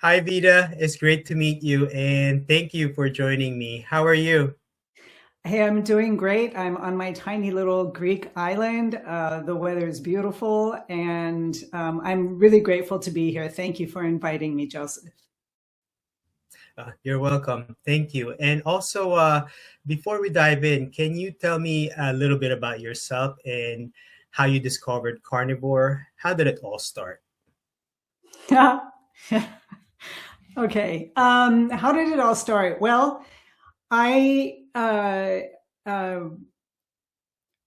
Hi, Vida. It's great to meet you and thank you for joining me. How are you? Hey, I'm doing great. I'm on my tiny little Greek island. The weather is beautiful, and I'm really grateful to be here. Thank you for inviting me, Joseph. You're welcome. Thank you. And also, before we dive in, can you tell me a little bit about yourself and how you discovered carnivore? How did it all start? Okay. How did it all start? Well, I uh,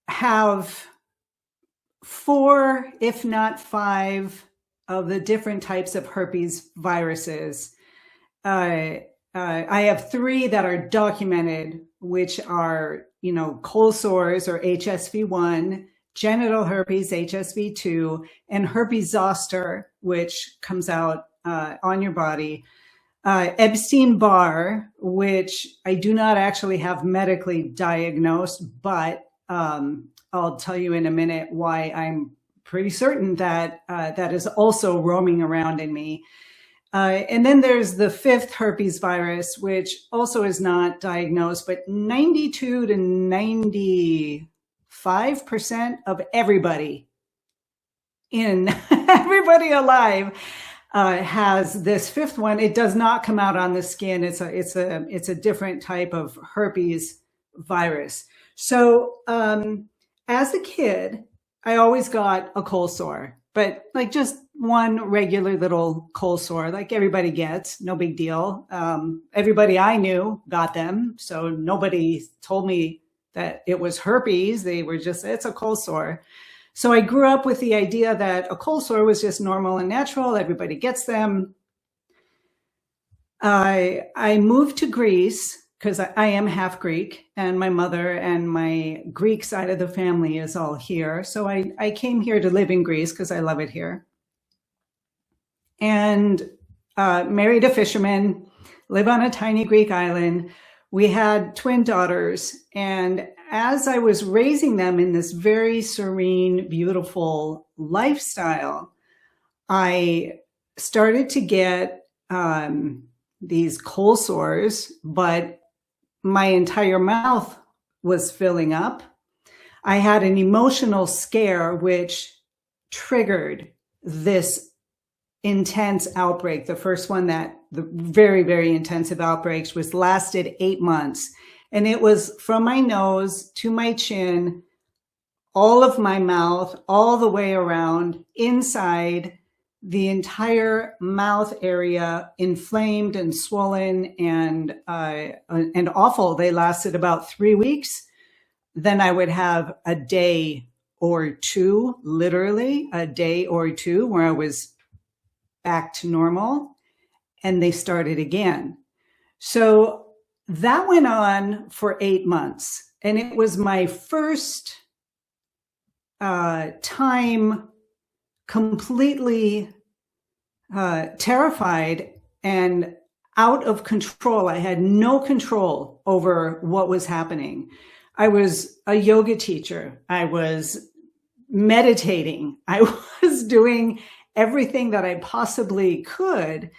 have four, if not five, of the different types of herpes viruses. Uh, I have three that are documented, which are, cold sores or HSV-1, genital herpes, HSV-2, and herpes zoster, which comes out on your body. Epstein-Barr, which I do not actually have medically diagnosed, but I'll tell you in a minute why I'm pretty certain that that is also roaming around in me. And then there's the fifth herpes virus, which also is not diagnosed, but 92 to 95% of everybody in everybody alive has this fifth one. It does not come out on the skin. It's a different type of herpes virus. So as a kid, I always got a cold sore, but like just one regular little cold sore, like everybody gets, no big deal. Everybody I knew got them, so nobody told me that it was herpes. They were just, it's a cold sore. So I grew up with the idea that a cold sore was just normal and natural. Everybody gets them. I moved to Greece because I am half Greek, and my mother and my Greek side of the family is all here. So I came here to live in Greece because I love it here. And married a fisherman, live on a tiny Greek island. We had twin daughters. And as I was raising them in this very serene, beautiful lifestyle, I started to get these cold sores, but my entire mouth was filling up. I had an emotional scare, which triggered this intense outbreak. The first one, that the very, very intensive outbreaks, was lasted 8 months. And it was from my nose to my chin, all of my mouth, all the way around, inside, the entire mouth area inflamed and swollen and awful. They lasted about 3 weeks. Then I would have a day or two, literally a day or two, where I was back to normal, and they started again. So that went on for 8 months, and it was my first time completely terrified and out of control. I had no control over what was happening. I was a yoga teacher. I was meditating. I was doing everything that I possibly could,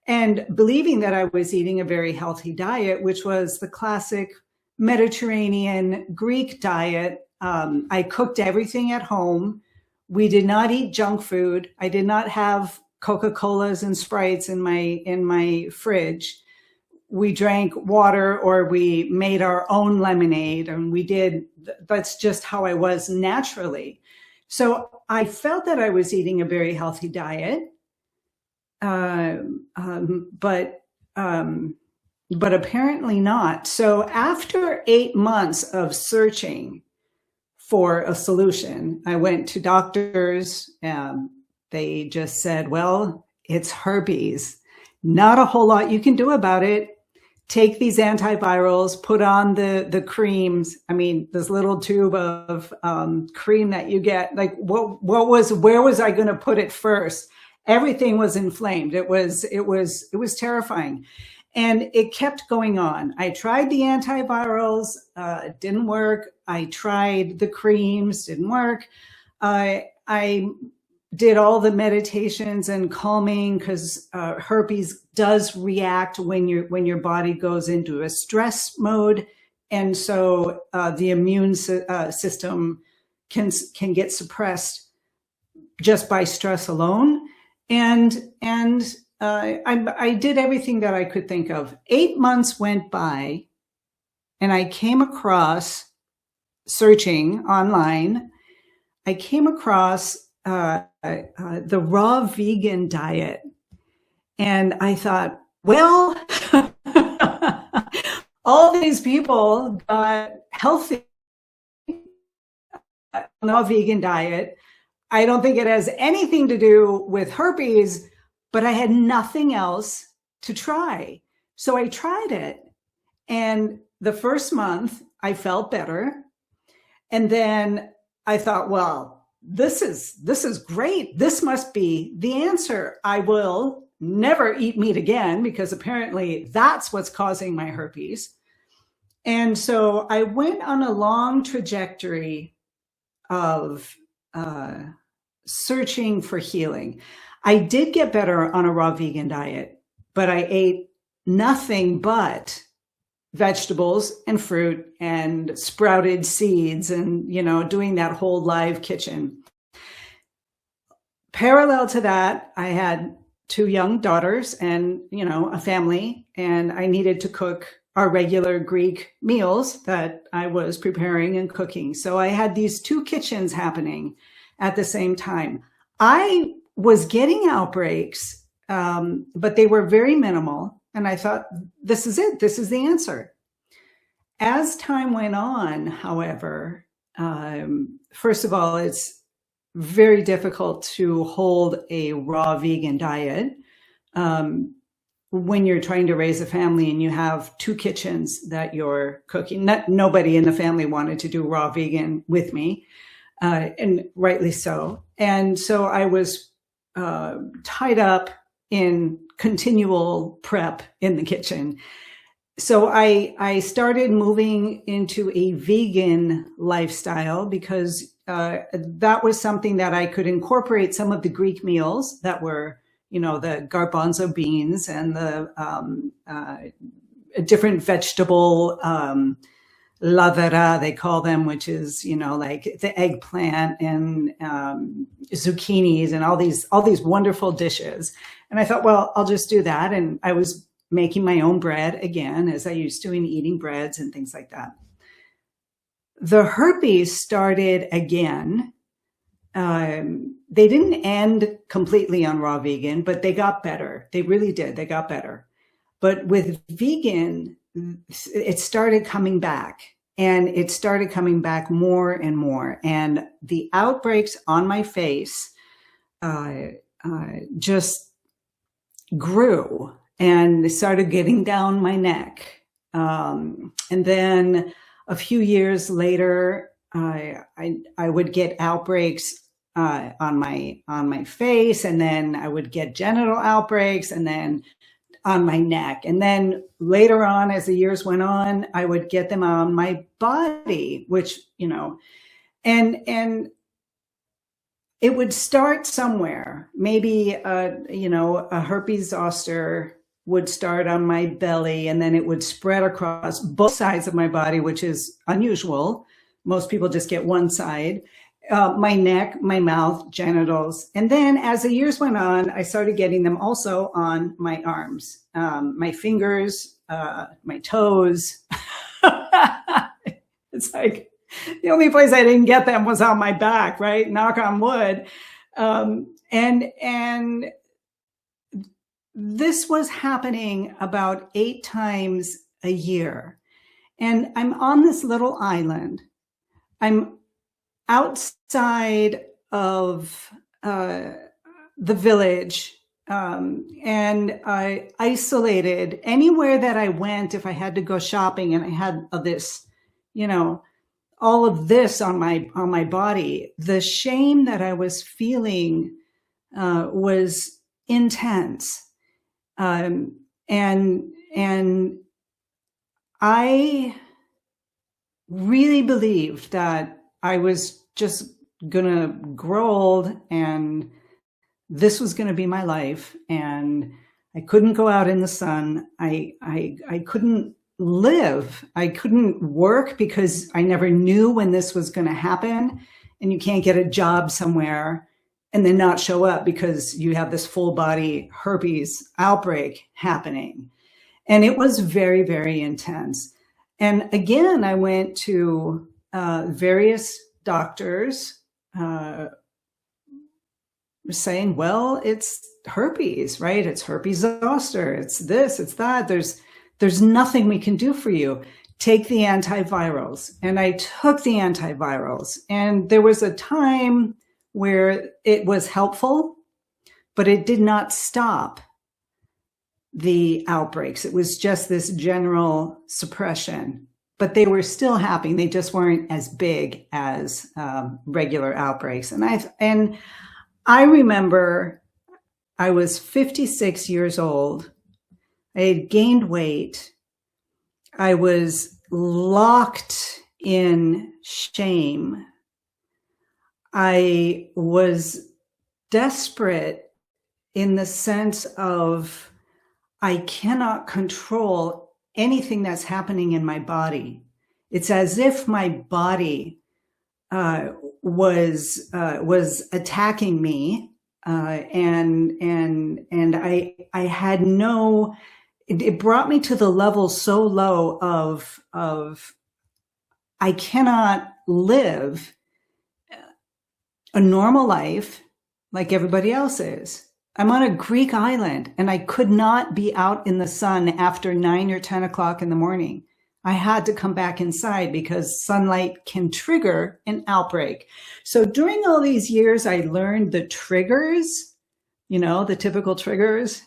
and believing that I was eating a very healthy diet, which was the classic Mediterranean Greek diet. I cooked everything at home. We did not eat junk food. I did not have Coca-Colas and Sprites in my fridge. We drank water, or we made our own lemonade, and that's just how I was naturally. So I felt that I was eating a very healthy diet, but apparently not. So after 8 months of searching for a solution, I went to doctors. They just said, well, it's herpes. Not a whole lot you can do about it. Take these antivirals, put on the creams. I mean, this little tube of cream that you get, like where was I going to put it first? Everything was inflamed. It was terrifying. And it kept going on. I tried the antivirals, didn't work. I tried the creams, didn't work. I did all the meditations and calming, because herpes does react when your body goes into a stress mode, and so the immune system can get suppressed just by stress alone. And I did everything that I could think of. 8 months went by, and I came across, searching online, I came across the raw vegan diet. And I thought, well, all these people got healthy on a vegan diet. I don't think it has anything to do with herpes, but I had nothing else to try. So I tried it. And the first month I felt better. And then I thought, well, this is great. This must be the answer. I will never eat meat again, because apparently that's what's causing my herpes. And so I went on a long trajectory of searching for healing. I did get better on a raw vegan diet, but I ate nothing but vegetables and fruit and sprouted seeds and, doing that whole live kitchen. Parallel to that, I had 2 young daughters and, a family, and I needed to cook our regular Greek meals that I was preparing and cooking. So I had these 2 kitchens happening at the same time. I was getting outbreaks, but they were very minimal. And I thought, this is it. This is the answer. As time went on, however, first of all, it's very difficult to hold a raw vegan diet when you're trying to raise a family and you have 2 kitchens that you're cooking. Nobody in the family wanted to do raw vegan with me, and rightly so. And so I was tied up in continual prep in the kitchen. So I started moving into a vegan lifestyle because that was something that I could incorporate some of the Greek meals that were, the garbanzo beans and the different vegetable lavera, they call them, which is, like the eggplant and zucchinis and all these wonderful dishes. And I thought, well, I'll just do that. And I was making my own bread again, as I used to, and eating breads and things like that. The herpes started again. They didn't end completely on raw vegan, but they got better. They really did. They got better. But with vegan, it started coming back, and it started coming back more and more. And the outbreaks on my face just grew, and they started getting down my neck. And then a few years later, I would get outbreaks on my face, and then I would get genital outbreaks, and then on my neck. And then later on, as the years went on, I would get them on my body, which, and it would start somewhere. Maybe, a herpes zoster would start on my belly, and then it would spread across both sides of my body, which is unusual. Most people just get one side. My neck, my mouth, genitals. And then as the years went on, I started getting them also on my arms, my fingers, my toes. It's like the only place I didn't get them was on my back, right? Knock on wood. And this was happening about 8 times a year. And I'm on this little island. I'm outside of the village, and I isolated. Anywhere that I went, if I had to go shopping and I had this, all of this on my body, the shame that I was feeling was intense. And I really believed that I was just gonna grow old and this was going to be my life, and I couldn't go out in the sun. I couldn't live. I couldn't work because I never knew when this was going to happen. And you can't get a job somewhere and then not show up because you have this full body herpes outbreak happening. And it was very, very intense. And again, I went to various doctors saying, well, it's herpes, right? It's herpes zoster. It's this, it's that. There's nothing we can do for you. Take the antivirals. And I took the antivirals. And there was a time where it was helpful, but it did not stop the outbreaks. It was just this general suppression, but they were still happening. They just weren't as big as regular outbreaks. And I remember I was 56 years old. I had gained weight. I was locked in shame. I was desperate in the sense of I cannot control anything that's happening in my body. It's as if my body was attacking me, and I had no. It brought me to the level so low of I cannot live a normal life like everybody else is. I'm on a Greek island and I could not be out in the sun after 9 or 10 o'clock in the morning. I had to come back inside because sunlight can trigger an outbreak. So during all these years, I learned the triggers, the typical triggers.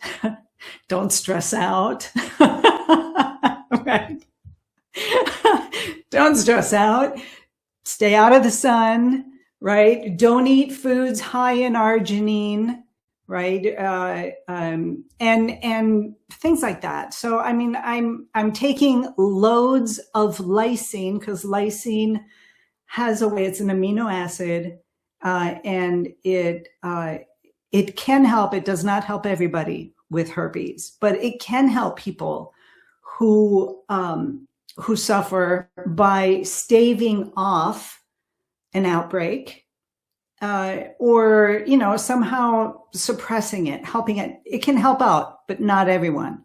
Don't stress out. Right? Don't stress out. Stay out of the sun, right? Don't eat foods high in arginine, right? And things like that. So, I mean, I'm taking loads of lysine because lysine has a way, it's an amino acid, and it can help. It does not help everybody with herpes, but it can help people who suffer by staving off an outbreak, or somehow suppressing it, helping it. It can help out, but not everyone.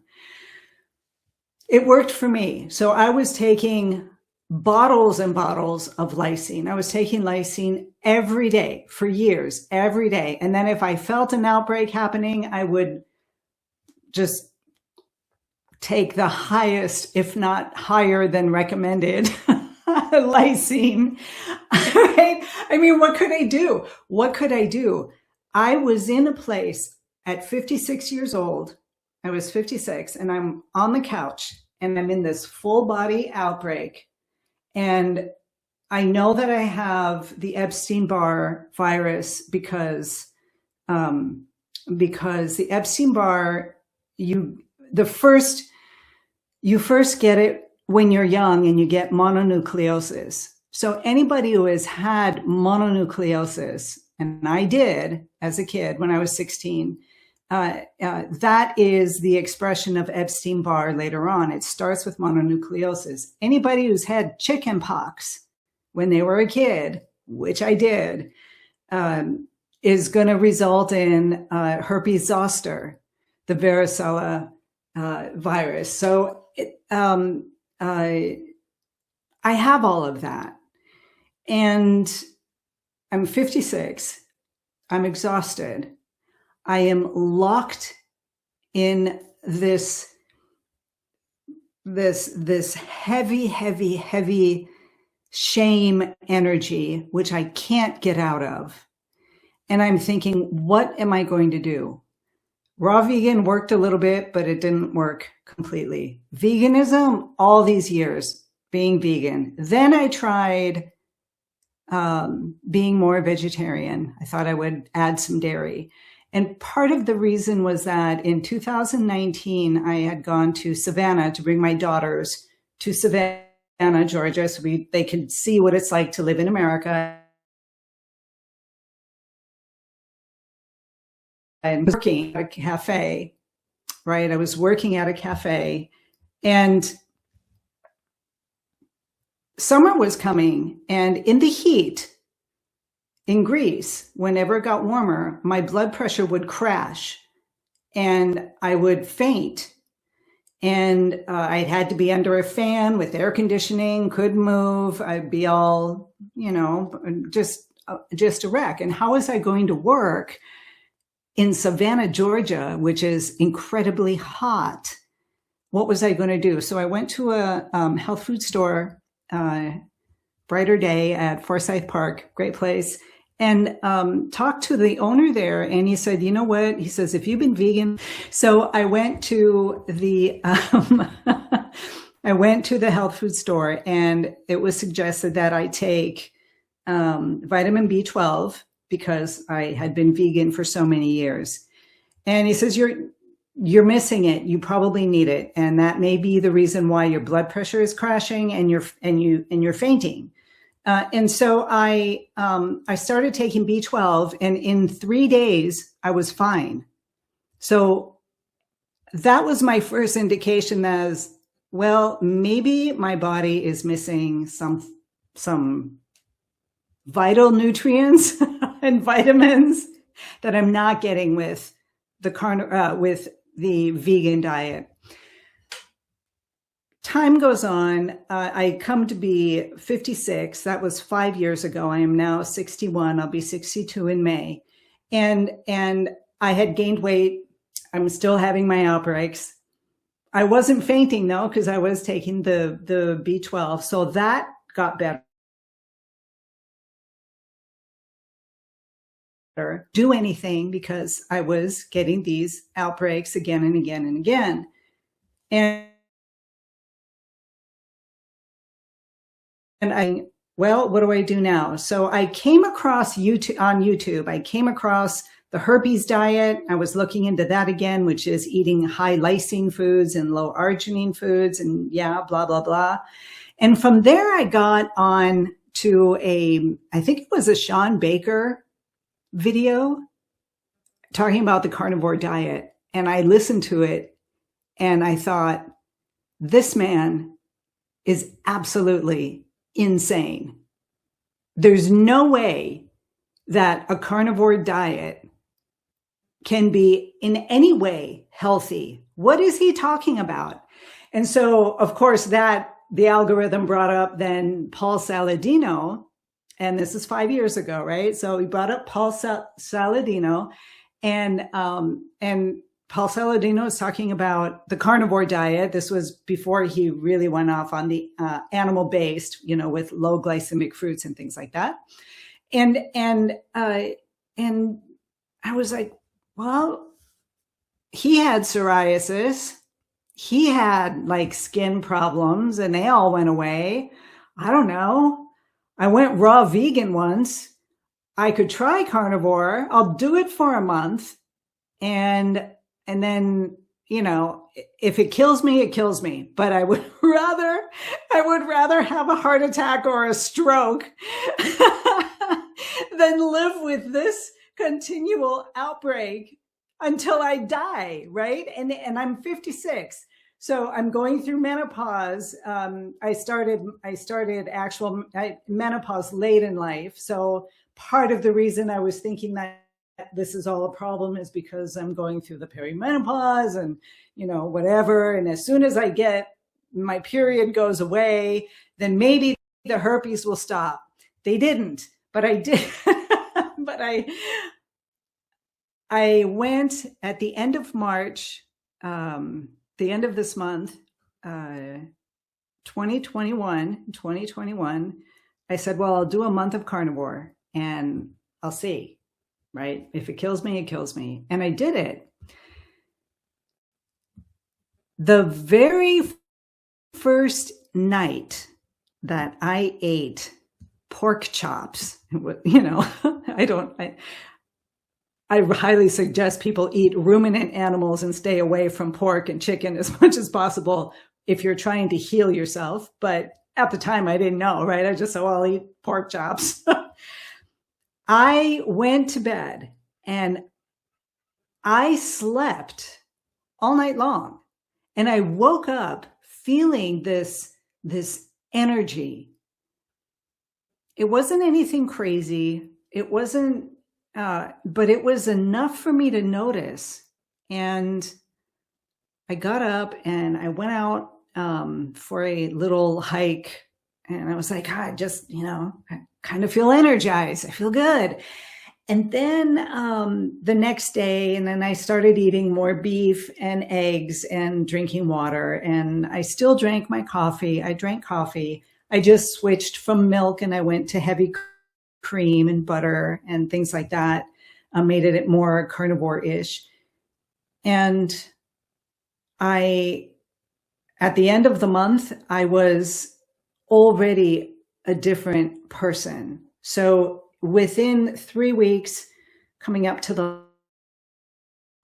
It worked for me. So I was taking bottles and bottles of lysine. I was taking lysine every day for years, every day. And then if I felt an outbreak happening, I would just take the highest, if not higher than recommended, lysine. Right? I mean, what could I do? What could I do? I was in a place at 56 years old. I was 56 and I'm on the couch and I'm in this full body outbreak. And I know that I have the Epstein-Barr virus because the Epstein-Barr, you first get it when you're young and you get mononucleosis. So anybody who has had mononucleosis, and I did as a kid when I was 16, that is the expression of Epstein-Barr later on. It starts with mononucleosis. Anybody who's had chicken pox when they were a kid, which I did, is going to result in herpes zoster, the varicella virus. So I have all of that. And I'm 56. I'm exhausted. I am locked in this heavy, heavy, heavy shame energy, which I can't get out of. And I'm thinking, what am I going to do? Raw vegan worked a little bit, but it didn't work completely. Veganism, all these years being vegan. Then I tried being more vegetarian. I thought I would add some dairy. And part of the reason was that in 2019, I had gone to Savannah to bring my daughters to Savannah, Georgia, so they could see what it's like to live in America. was working at a cafe, right? I was working at a cafe, and summer was coming, and in the heat in Greece, whenever it got warmer, my blood pressure would crash and I would faint. And I had to be under a fan with air conditioning, couldn't move. I'd be all, just a wreck. And how was I going to work in Savannah, Georgia, which is incredibly hot? What was I going to do? So I went to a health food store, Brighter Day at Forsyth Park, great place, and talked to the owner there. And he said, you know what? He says, if you've been vegan. So I went to the health food store, and it was suggested that I take vitamin B12 because I had been vegan for so many years. And he says, you're missing it. You probably need it. And that may be the reason why your blood pressure is crashing and you're fainting. And so I started taking B12, and in 3 days I was fine. So that was my first indication as, well, maybe my body is missing some vital nutrients and vitamins that I'm not getting with the vegan diet. Time goes on. I come to be 56. That was 5 years ago. I am now 61. I'll be 62 in May. And I had gained weight. I'm still having my outbreaks. I wasn't fainting though, because I was taking the B12. So that got better. Do anything because I was getting these outbreaks again and again and again. And what do I do now? So I came across YouTube. I came across the herpes diet. I was looking into that again, which is eating high lysine foods and low arginine foods and blah, blah, blah. And from there, I got on to I think it was a Sean Baker video talking about the carnivore diet. And I listened to it and I thought, this man is absolutely insane. There's no way that a carnivore diet can be in any way healthy. What is he talking about? And so, of course, the algorithm brought up then Paul Saladino, and this is 5 years ago, right? So he brought up Paul Saladino, and Paul Saladino is talking about the carnivore diet. This was before he really went off on the animal-based, with low glycemic fruits and things like that. And I was like, well, he had psoriasis. He had like skin problems and they all went away. I don't know. I went raw vegan once. I could try carnivore. I'll do it for a month. And then, if it kills me, it kills me. But I would rather have a heart attack or a stroke than live with this continual outbreak until I die, right? And I'm 56. So I'm going through menopause. I started actual menopause late in life. So part of the reason I was thinking that this is all a problem is because I'm going through the perimenopause and, whatever. And as soon as I get my period goes away, then maybe the herpes will stop. They didn't, but I did. But I went at the end of March, the end of this month, 2021, I said, well, I'll do a month of carnivore and I'll see, right? If it kills me, it kills me. And I did it. The very first night that I ate pork chops, I highly suggest people eat ruminant animals and stay away from pork and chicken as much as possible if you're trying to heal yourself. But at the time I didn't know, right? I just said, well, I'll eat pork chops. I went to bed and I slept all night long, and I woke up feeling this energy. It wasn't anything crazy. It wasn't, but it was enough for me to notice. And I got up and I went out for a little hike, and I was like, I just, I kind of feel energized. I feel good. And then the next day, and then I started eating more beef and eggs and drinking water. And I still drank my coffee. I drank coffee. I just switched from milk and I went to heavy cream and butter and things like that. Made it more carnivore-ish. And at the end of the month, I was already a different person. So within 3 weeks, coming up to the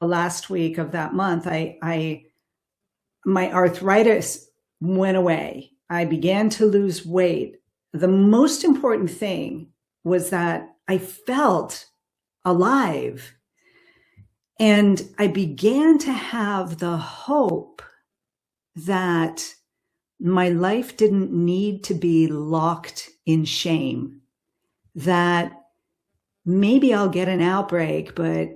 last week of that month, my arthritis went away. I began to lose weight. The most important thing was that I felt alive. And I began to have the hope that my life didn't need to be locked in shame, that maybe I'll get an outbreak, but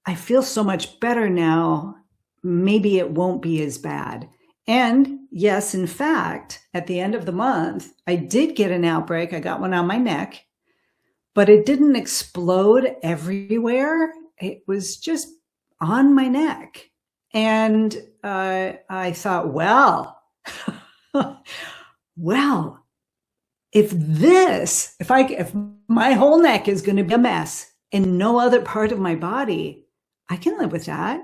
I feel so much better now. Maybe it won't be as bad. And yes, in fact, at the end of the month, I did get an outbreak. I got one on my neck, but it didn't explode everywhere. It was just on my neck. And I thought, well, if my whole neck is going to be a mess and no other part of my body, I can live with that.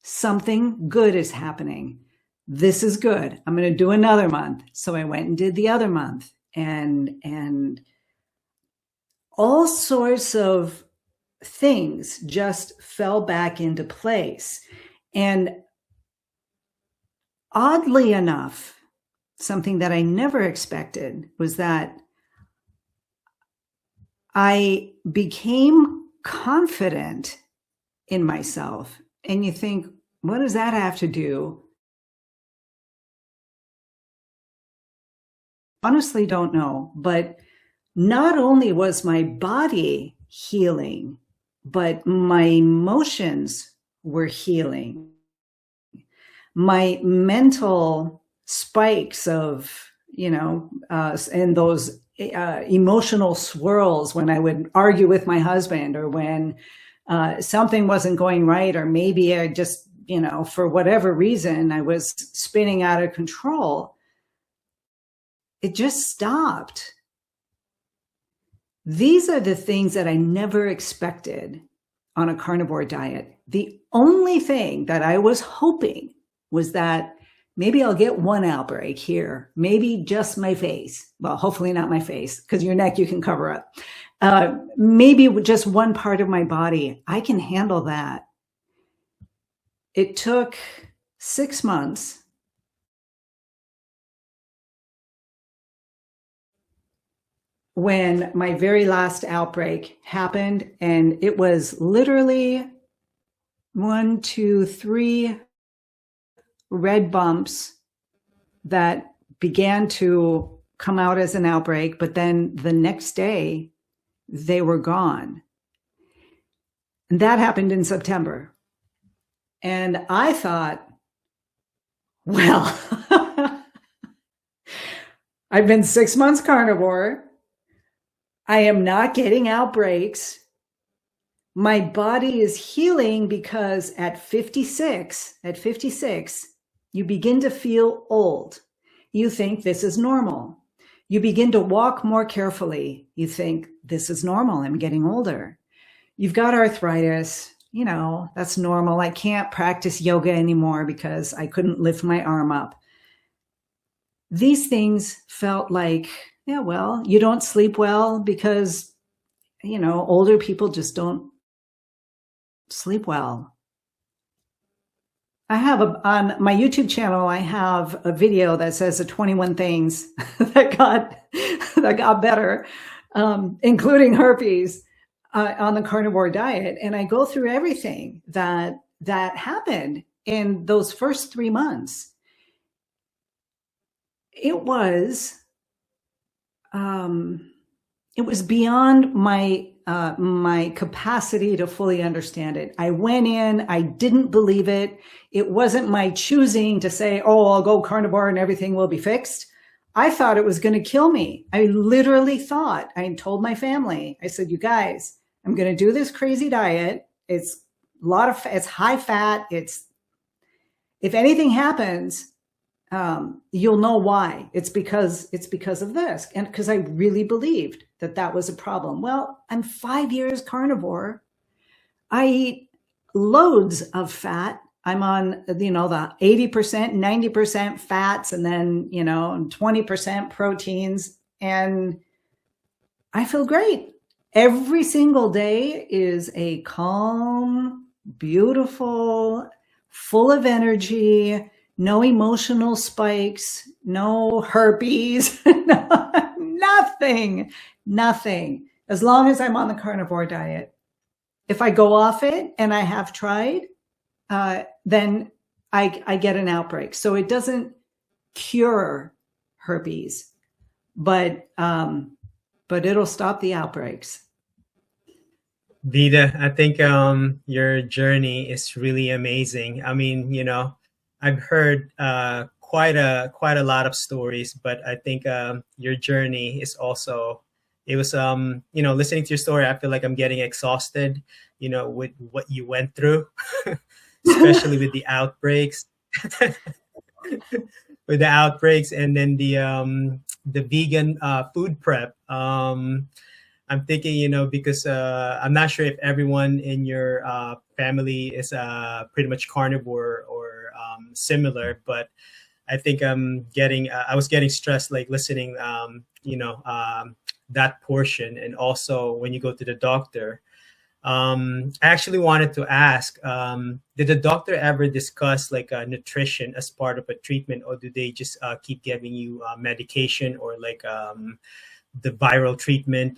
Something good is happening. This is good. I'm going to do another month. So I went and did the other month, and all sorts of things just fell back into place. And oddly enough, something that I never expected was that I became confident in myself. And you think, what does that have to do? Honestly, don't know. But not only was my body healing, but my emotions were healing. My mental spikes of, and those emotional swirls when I would argue with my husband, or when something wasn't going right, or maybe I just, for whatever reason, I was spinning out of control. It just stopped. These are the things that I never expected on a carnivore diet. The only thing that I was hoping was that maybe I'll get one outbreak here, maybe just my face. Well, hopefully not my face, because your neck you can cover up. Maybe just one part of my body. I can handle that. It took 6 months. When my very last outbreak happened, and it was literally 1, 2, 3 red bumps that began to come out as an outbreak, but then the next day they were gone. And that happened in September. And I thought, well, I've been 6 months carnivore. I am not getting outbreaks. My body is healing, because at 56, you begin to feel old. You think this is normal. You begin to walk more carefully. You think this is normal. I'm getting older. You've got arthritis. That's normal. I can't practice yoga anymore because I couldn't lift my arm up. These things felt like, yeah, well, you don't sleep well because, older people just don't sleep well. I have on my YouTube channel, I have a video that says the 21 things that got better, including herpes. on the carnivore diet, and I go through everything that happened in those first 3 months. It was beyond my my capacity to fully understand it. I went in, I didn't believe it. It wasn't my choosing to say, oh, I'll go carnivore and everything will be fixed. I thought it was going to kill me. I literally thought, I told my family, I said, you guys, I'm going to do this crazy diet. It's it's high fat. If anything happens, you'll know why. It's because of this. And because I really believed that was a problem. Well, I'm 5 years carnivore. I eat loads of fat. I'm on, the 80%, 90% fats, and then, 20% proteins. And I feel great. Every single day is a calm, beautiful, full of energy, no emotional spikes, no herpes, nothing. As long as I'm on the carnivore diet. If I go off it, and I have tried, then I get an outbreak. So it doesn't cure herpes, but it'll stop the outbreaks. Vida, I think your journey is really amazing. I mean, I've heard quite a lot of stories, but I think your journey is also, it was listening to your story, I feel like I'm getting exhausted, with what you went through, especially with the outbreaks. With the outbreaks, and then the vegan food prep. I'm thinking, because I'm not sure if everyone in your family is pretty much carnivore or similar, but I think I was getting stressed, like listening, that portion. And also when you go to the doctor, I actually wanted to ask, did the doctor ever discuss like nutrition as part of a treatment, or do they just keep giving you medication, or like the viral treatment?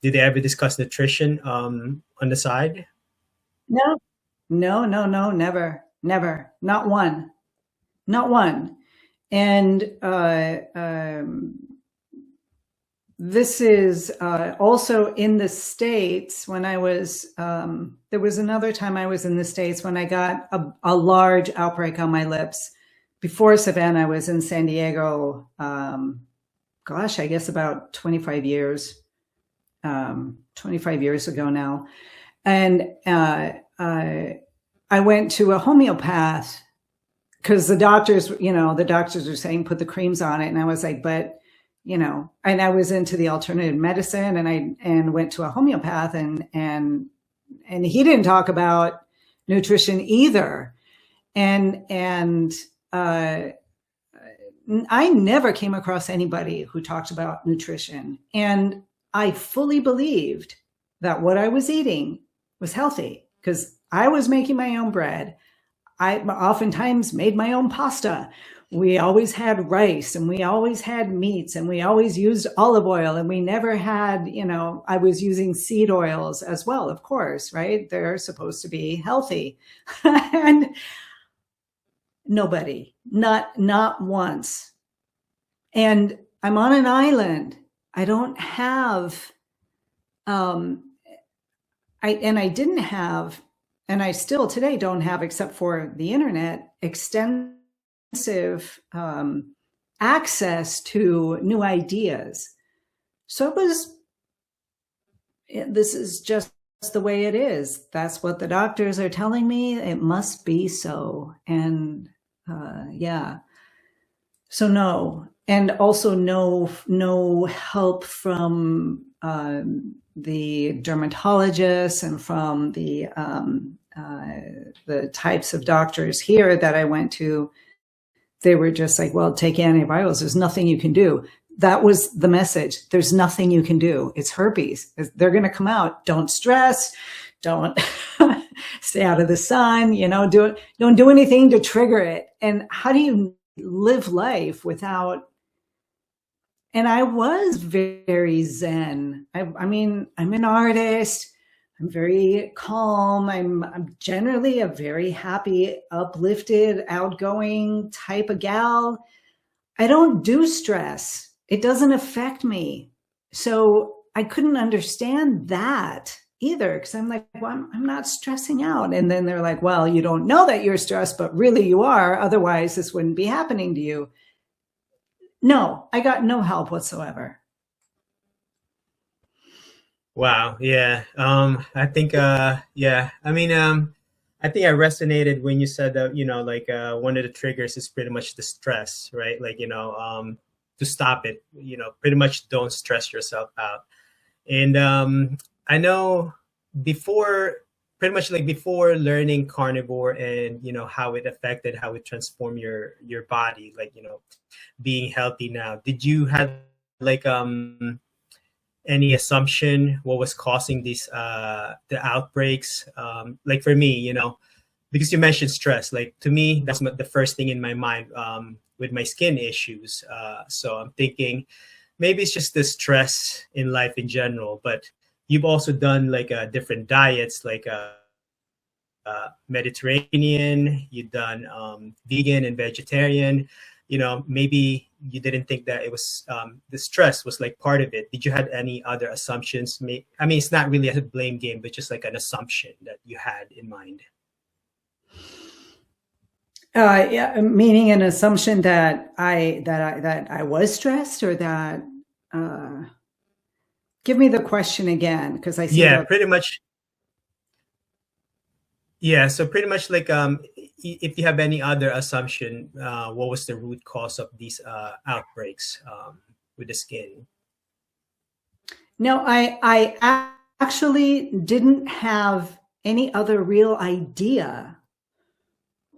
Did they ever discuss nutrition on the side? No, never, not one. And this is also in the States when I was, there was another time I was in the States when I got a large outbreak on my lips. Before Savannah, I was in San Diego, I guess about 25 years ago now. And I went to a homeopath because the doctors are saying, put the creams on it. And I was like, but, and I was into the alternative medicine, and went to a homeopath, and he didn't talk about nutrition either. And I never came across anybody who talked about nutrition. And I fully believed that what I was eating was healthy because I was making my own bread. I oftentimes made my own pasta. We always had rice, and we always had meats, and we always used olive oil, and we never had, I was using seed oils as well, of course, right? They're supposed to be healthy. And nobody, not once. And I'm on an island. I don't have, I didn't have, and I still today don't have, except for the internet, extensive access to new ideas. So this is just the way it is. That's what the doctors are telling me. It must be so. And yeah. So no. And also no help from the dermatologists and from the types of doctors here that I went to. They were just like, well, take antivirals. There's nothing you can do. That was the message. There's nothing you can do. It's herpes. They're going to come out. Don't stress. Don't stay out of the sun. Don't do anything to trigger it. And how do you live life without And I was very zen. I mean, I'm an artist. I'm very calm. I'm generally a very happy, uplifted, outgoing type of gal. I don't do stress. It doesn't affect me. So I couldn't understand that either, because I'm like, well, I'm not stressing out. And then they're like, well, you don't know that you're stressed, but really you are. Otherwise, this wouldn't be happening to you. No, I got no help whatsoever. Wow. Yeah. I think, yeah, I mean, I think I resonated when you said that, like, one of the triggers is pretty much the stress, right? Like, to stop it, pretty much don't stress yourself out. And I know before, pretty much like before learning carnivore and, how it affected, how it transformed your body, like, being healthy now, did you have like, any assumption what was causing these the outbreaks, like for me, because you mentioned stress, like to me that's the first thing in my mind, with my skin issues, so I'm thinking maybe it's just the stress in life in general. But you've also done like different diets, like Mediterranean, you've done vegan and vegetarian. Maybe you didn't think that it was, the stress was like part of it. Did you had any other assumptions? I mean, it's not really a blame game, but just like an assumption that you had in mind. Yeah, meaning an assumption that I was stressed, or that. Uh, Give me the question again, because I seem Yeah, to. pretty much. Yeah, so pretty much like, if you have any other assumption, what was the root cause of these outbreaks, with the skin? No, I actually didn't have any other real idea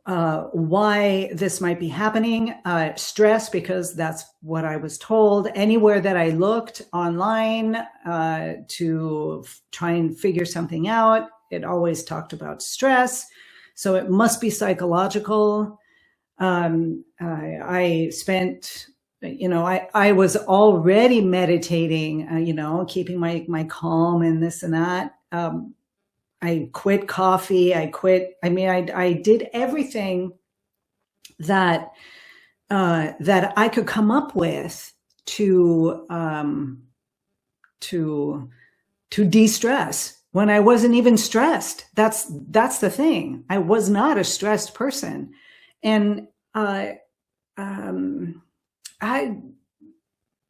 why this might be happening. Stress, because that's what I was told. Anywhere that I looked online to try and figure something out, it always talked about stress. So it must be psychological. I spent, I was already meditating, keeping my calm and this and that. I quit coffee. I did everything that that I could come up with to de-stress when I wasn't even stressed. That's the thing. I was not a stressed person, and I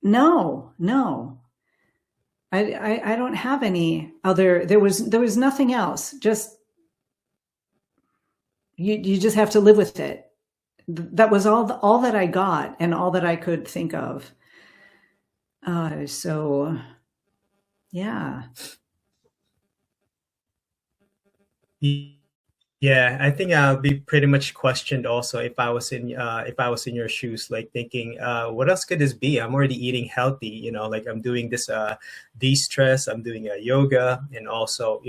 no. I don't have any other. There was nothing else. Just you just have to live with it. That was all that I got, and all that I could think of. So yeah. Yeah, I think I'll be pretty much questioned also if I was in your shoes, like thinking, what else could this be? I'm already eating healthy, like I'm doing this de-stress, I'm doing yoga, and also,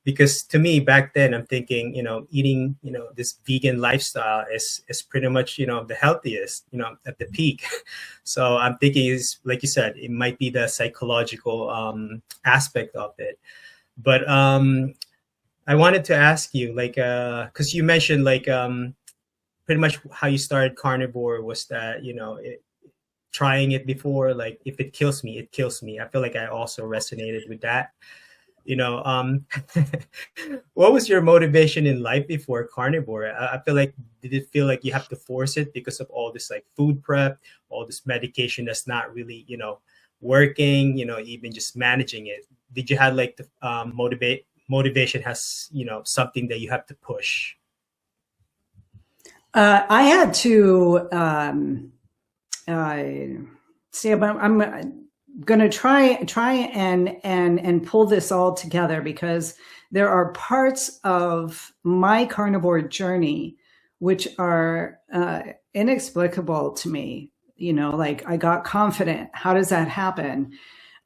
because to me back then I'm thinking, eating, this vegan lifestyle is pretty much, the healthiest, at the peak. So I'm thinking, is like you said, it might be the psychological aspect of it. But I wanted to ask you, like, because you mentioned, like, pretty much how you started carnivore was that, trying it before, like, if it kills me, it kills me. I feel like I also resonated with that. You know, um, what was your motivation in life before carnivore? I feel like, did it feel like you have to force it because of all this like food prep, all this medication that's not really, working, even just managing it? Did you have like the motivation has, something that you have to push? I had to uh, see. I'm going to try and pull this all together, because there are parts of my carnivore journey which are inexplicable to me. Like, I got confident. How does that happen?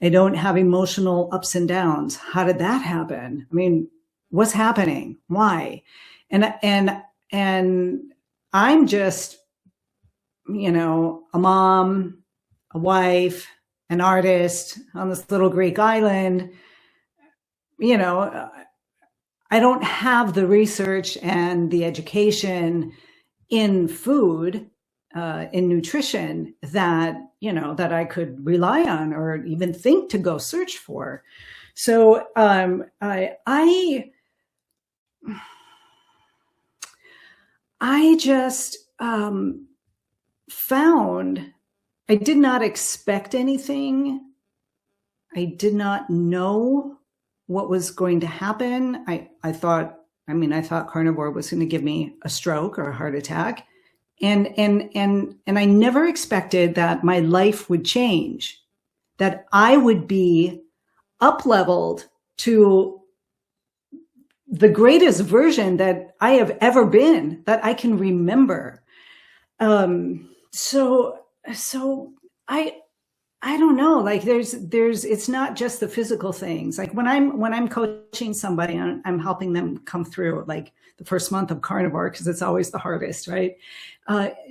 I don't have emotional ups and downs. How did that happen? I mean, what's happening? Why? And I'm just, a mom, a wife, an artist on this little Greek island, you know, I don't have the research and the education in food, in nutrition that, you know, that I could rely on or even think to go search for. So I just found I did not expect anything. I did not know what was going to happen. I thought carnivore was going to give me a stroke or a heart attack. And I never expected that my life would change, that I would be up-leveled to the greatest version that I have ever been, that I can remember. So I don't know, like there's, it's not just the physical things. Like when I'm coaching somebody, I'm helping them come through like the first month of carnivore, because it's always the hardest, right? I'm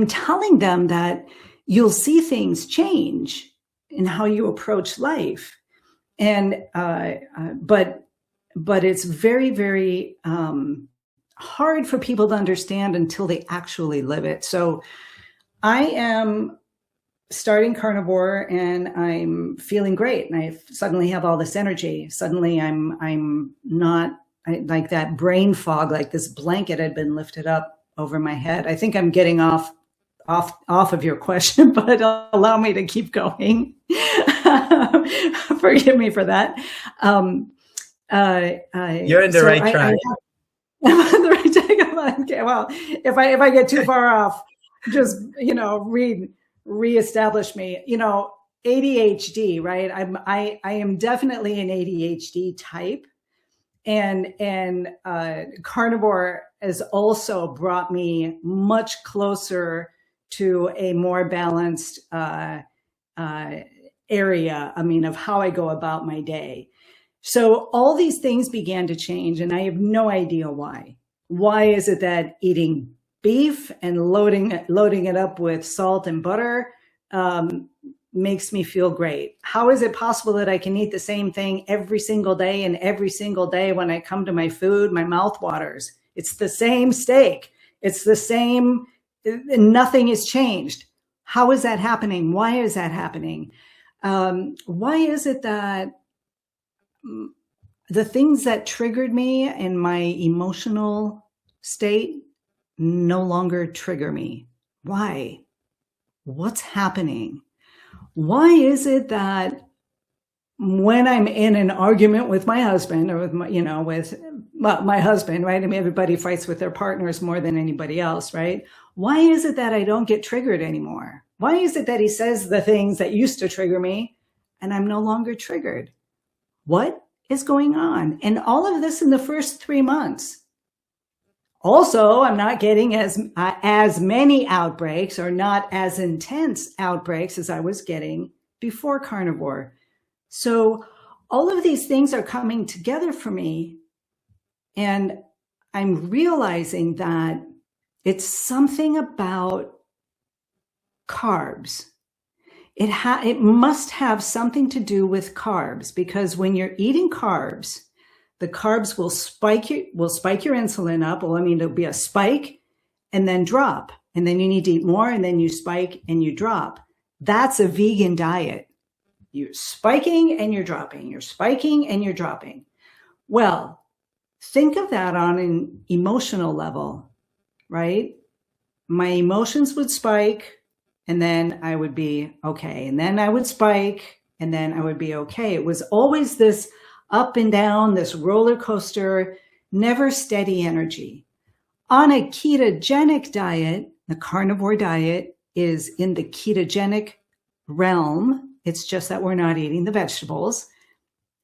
telling them that you'll see things change in how you approach life. And, but it's very, very, hard for people to understand until they actually live it. So I am starting carnivore and I'm feeling great. And I suddenly have all this energy. Suddenly I'm not like that brain fog, like this blanket had been lifted up over my head. I think I'm getting off of your question, but allow me to keep going. Forgive me for that. You're in the right track. I'm on the right track. Okay, well, if I get too far off, just, you know, reestablish me. You know, ADHD, right? I am definitely an ADHD type, and carnivore has also brought me much closer to a more balanced area. I mean, of how I go about my day. So all these things began to change, and I have no idea why. Why is it that eating beef and loading it up with salt and butter makes me feel great? How is it possible that I can eat the same thing every single day, and every single day when I come to my food, my mouth waters? It's the same steak. It's the same, nothing has changed. How is that happening? Why is that happening? Why is it that the things that triggered me in my emotional state no longer trigger me? Why? What's happening? Why is it that when I'm in an argument with my husband, or with my husband, right? I mean, everybody fights with their partners more than anybody else, right? Why is it that I don't get triggered anymore? Why is it that he says the things that used to trigger me and I'm no longer triggered? What is going on? And all of this in the first 3 months. Also, I'm not getting as many outbreaks, or not as intense outbreaks as I was getting before carnivore. So all of these things are coming together for me, and I'm realizing that it's something about carbs. It must have something to do with carbs, because when you're eating carbs, the carbs will spike your insulin up. Well, I mean, there'll be a spike and then drop, and then you need to eat more, and then you spike and you drop. That's a vegan diet. You're spiking and you're dropping. You're spiking and you're dropping. Well, think of that on an emotional level, right? My emotions would spike, and then I would be okay. And then I would spike, and then I would be okay. It was always this up and down, this roller coaster, never steady energy. On a ketogenic diet, the carnivore diet is in the ketogenic realm. It's just that we're not eating the vegetables.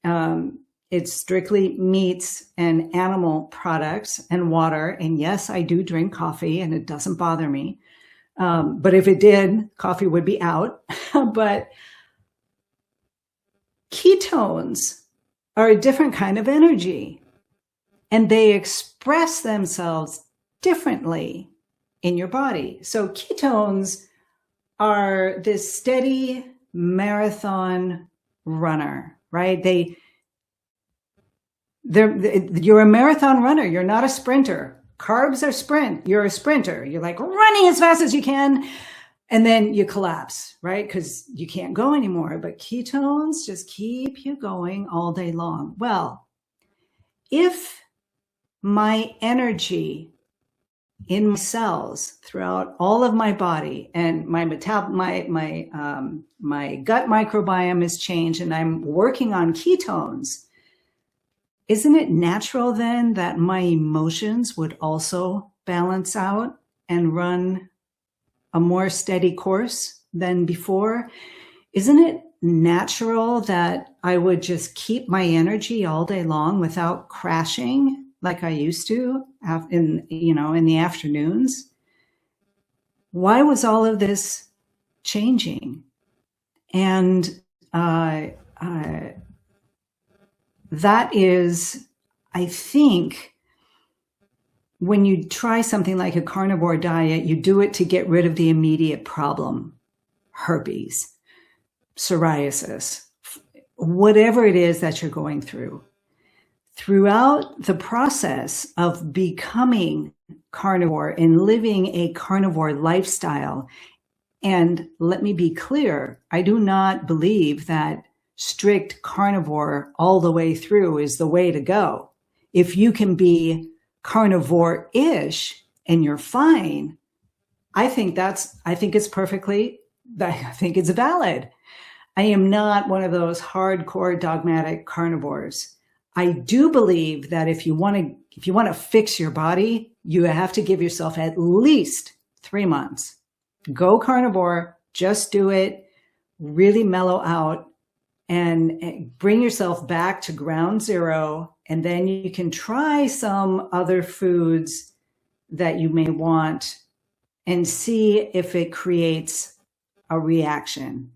It's strictly meats and animal products and water. And yes, I do drink coffee, and it doesn't bother me. But if it did, coffee would be out. But ketones are a different kind of energy, and they express themselves differently in your body. So ketones are this steady marathon runner, right? You're a marathon runner. You're not a sprinter. Carbs are sprint. You're a sprinter. You're like running as fast as you can. And then you collapse, right? Because you can't go anymore. But ketones just keep you going all day long. Well, if my energy in my cells throughout all of my body and my gut microbiome is changed and I'm working on ketones, isn't it natural then that my emotions would also balance out and run a more steady course than before? Isn't it natural that I would just keep my energy all day long without crashing like I used to in the afternoons? Why was all of this changing? And that is, I think, when you try something like a carnivore diet, you do it to get rid of the immediate problem, herpes, psoriasis, whatever it is that you're going through. Throughout the process of becoming carnivore and living a carnivore lifestyle, and let me be clear, I do not believe that strict carnivore all the way through is the way to go. If you can be carnivore-ish and you're fine, I think it's valid. I am not one of those hardcore dogmatic carnivores. I do believe that if you want to fix your body, you have to give yourself at least 3 months. Go carnivore, just do it, really mellow out, and bring yourself back to ground zero. And then you can try some other foods that you may want and see if it creates a reaction.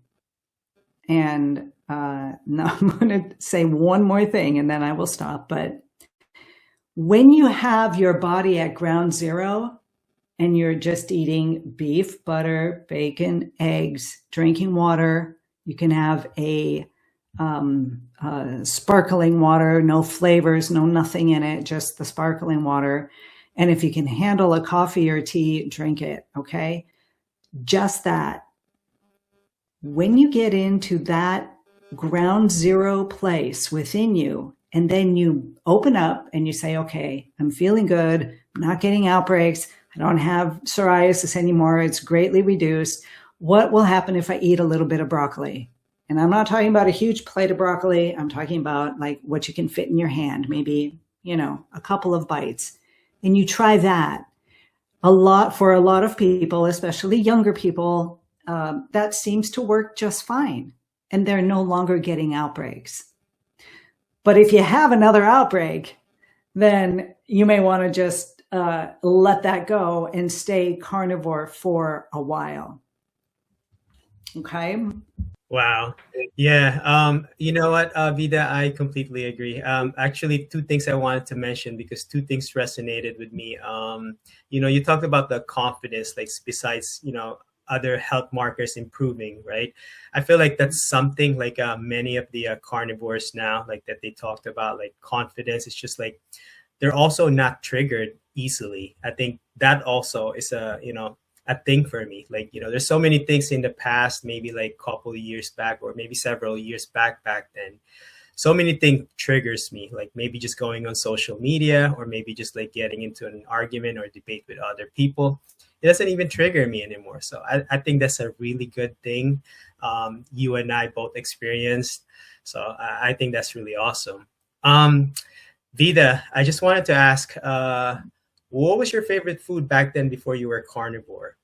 And now I'm going to say one more thing and then I will stop. But when you have your body at ground zero and you're just eating beef, butter, bacon, eggs, drinking water, you can have a sparkling water, no flavors, no nothing in it, just the sparkling water. And if you can handle a coffee or tea, drink it, okay? Just that. When you get into that ground zero place within you, and then you open up and you say, okay, I'm feeling good, I'm not getting outbreaks, I don't have psoriasis anymore, it's greatly reduced. What will happen if I eat a little bit of broccoli? And I'm not talking about a huge plate of broccoli. I'm talking about like what you can fit in your hand, maybe, a couple of bites. And you try that. For a lot of people, especially younger people, that seems to work just fine. And they're no longer getting outbreaks. But if you have another outbreak, then you may want to just let that go and stay carnivore for a while. Okay? Wow. Yeah. You know what, Vida, I completely agree. Actually, two things I wanted to mention because two things resonated with me. You talked about the confidence, like besides, other health markers improving, right? I feel like that's something like many of the carnivores now, like that they talked about, like confidence. It's just like they're also not triggered easily. I think that also is a thing for me. Like, there's so many things in the past, maybe like a couple of years back or maybe several years back then. So many things triggers me, like maybe just going on social media or maybe just like getting into an argument or debate with other people. It doesn't even trigger me anymore. So I think that's a really good thing you and I both experienced. So I think that's really awesome. Vida, I just wanted to ask, what was your favorite food back then before you were carnivore?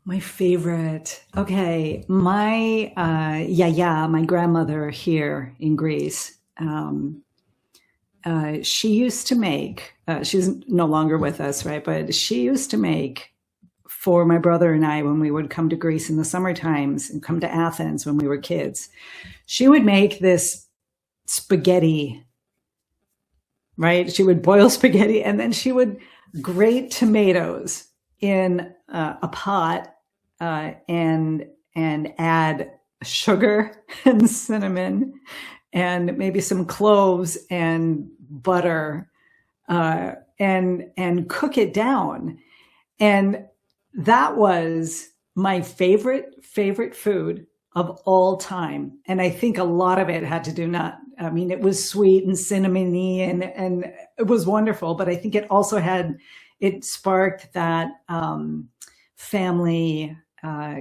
My favorite. Okay. My my grandmother here in Greece, she used to make, she's no longer with us, right? But she used to make for my brother and I when we would come to Greece in the summer times and come to Athens when we were kids. She would make this spaghetti right? She would boil spaghetti and then she would grate tomatoes in a pot and add sugar and cinnamon and maybe some cloves and butter and cook it down. And that was my favorite food of all time. And I think a lot of it had to do it was sweet and cinnamony and it was wonderful, but I think it also it sparked that family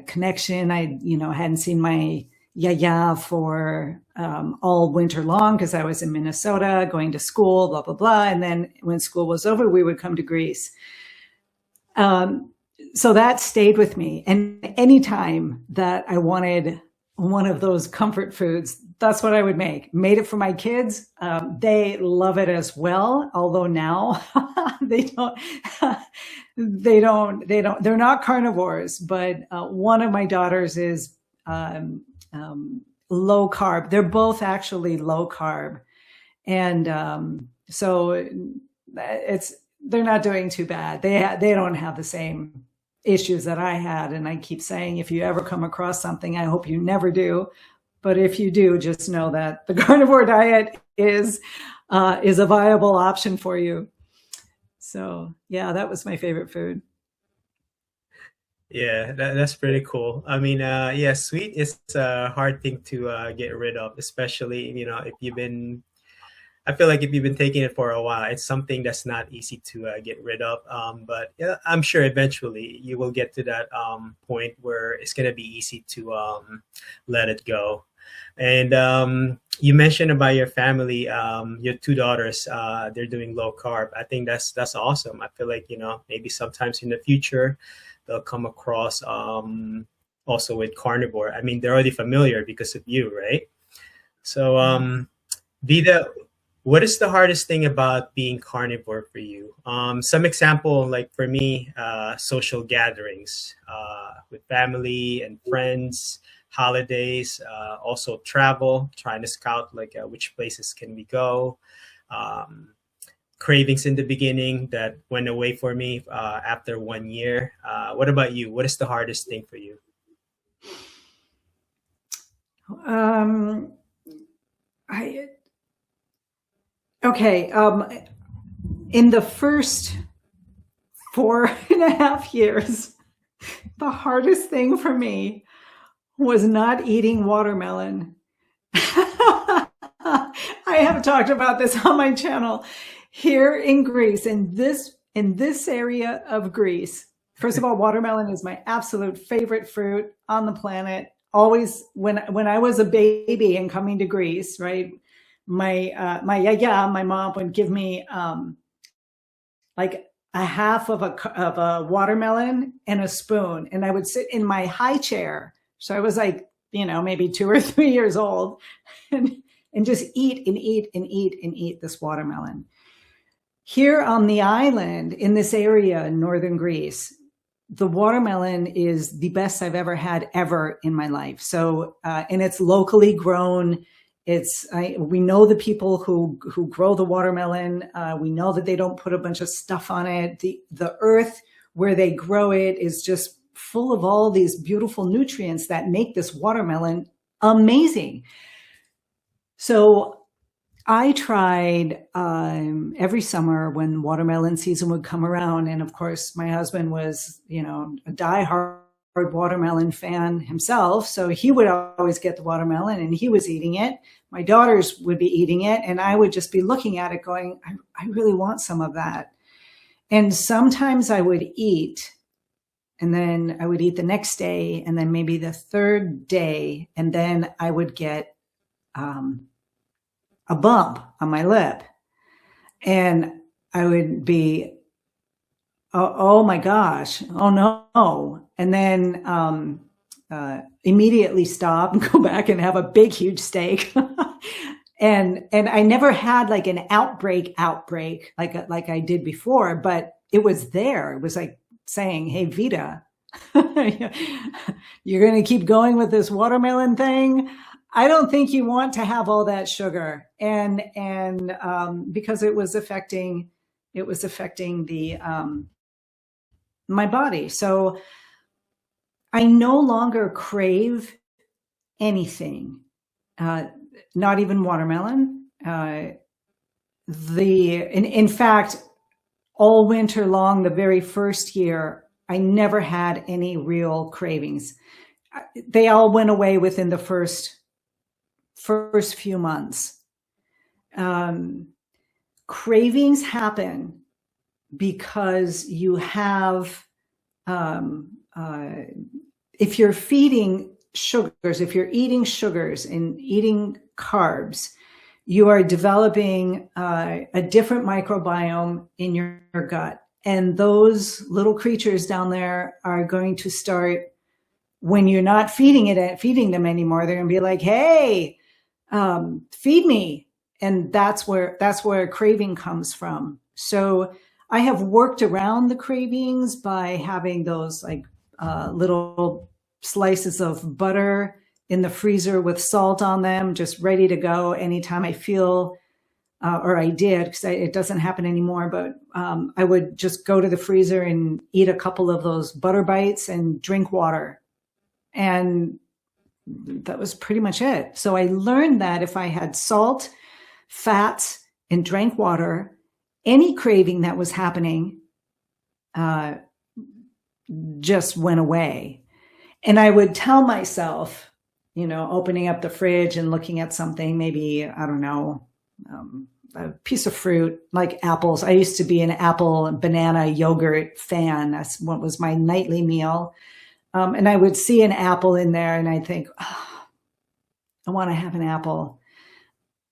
connection. I, hadn't seen my yaya for all winter long because I was in Minnesota going to school, blah, blah, blah. And then when school was over, we would come to Greece. So that stayed with me. And anytime that I wanted one of those comfort foods, that's what I would make. Made it for my kids. They love it as well. Although now they're not carnivores, but one of my daughters is low carb. They're both actually low carb. And so they're not doing too bad. They don't have the same issues that I had. And I keep saying, if you ever come across something, I hope you never do. But if you do, just know that the carnivore diet is a viable option for you. So yeah, that was my favorite food. Yeah, that's pretty cool. I mean, yeah, sweet is a hard thing to get rid of, especially, if I feel like if you've been taking it for a while, it's something that's not easy to get rid of. But yeah, I'm sure eventually you will get to that point where it's going to be easy to let it go. And you mentioned about your family, your two daughters, they're doing low carb. I think that's awesome. I feel like, maybe sometimes in the future they'll come across also with carnivore. I mean, they're already familiar because of you, right? So Vida, what is the hardest thing about being carnivore for you? Some example, like for me, social gatherings with family and friends, holidays, also travel, trying to scout which places can we go. Cravings in the beginning that went away for me after 1 year. What about you? What is the hardest thing for you? Okay. In the first 4.5 years, the hardest thing for me was not eating watermelon. I have talked about this on my channel. Here in Greece, in this area of Greece, first of all, watermelon is my absolute favorite fruit on the planet. Always, when I was a baby and coming to Greece, right? My yaya, my mom would give me like a half of a watermelon and a spoon, and I would sit in my high chair. So I was like, maybe 2 or 3 years old, and just eat and eat and eat and eat this watermelon. Here on the island, in this area in northern Greece, the watermelon is the best I've ever had ever in my life. So, and it's locally grown. We know the people who grow the watermelon. We know that they don't put a bunch of stuff on it. The earth where they grow it is just full of all these beautiful nutrients that make this watermelon amazing. So I tried every summer when watermelon season would come around. And of course, my husband was, a diehard watermelon fan himself. So he would always get the watermelon and he was eating it. My daughters would be eating it. And I would just be looking at it going, I really want some of that. And sometimes I would eat, and then I would eat the next day, and then maybe the third day, and then I would get a bump on my lip, and I would be, oh my gosh, oh no. And then immediately stop and go back and have a big, huge steak. And I never had like an outbreak like I did before, but it was there. It was like saying, hey, Vida, you're going to keep going with this watermelon thing. I don't think you want to have all that sugar, and because it was affecting the my body. So I no longer crave anything, not even watermelon. In fact, all winter long, the very first year, I never had any real cravings. They all went away within the first few months. Cravings happen because you have, if you're feeding sugars, if you're eating sugars and eating carbs, you are developing a different microbiome in your gut. And those little creatures down there are going to start, when you're not feeding them anymore, they're going to be like, hey, feed me. And that's where craving comes from. So I have worked around the cravings by having those like little slices of butter in the freezer with salt on them, just ready to go anytime I feel, or I did, because it doesn't happen anymore, but I would just go to the freezer and eat a couple of those butter bites and drink water. And that was pretty much it. So I learned that if I had salt, fats, and drank water, any craving that was happening just went away. And I would tell myself, opening up the fridge and looking at something, maybe, I don't know, a piece of fruit like apples. I used to be an apple and banana yogurt fan. That's what was my nightly meal. And I would see an apple in there and I'd think, oh, I want to have an apple.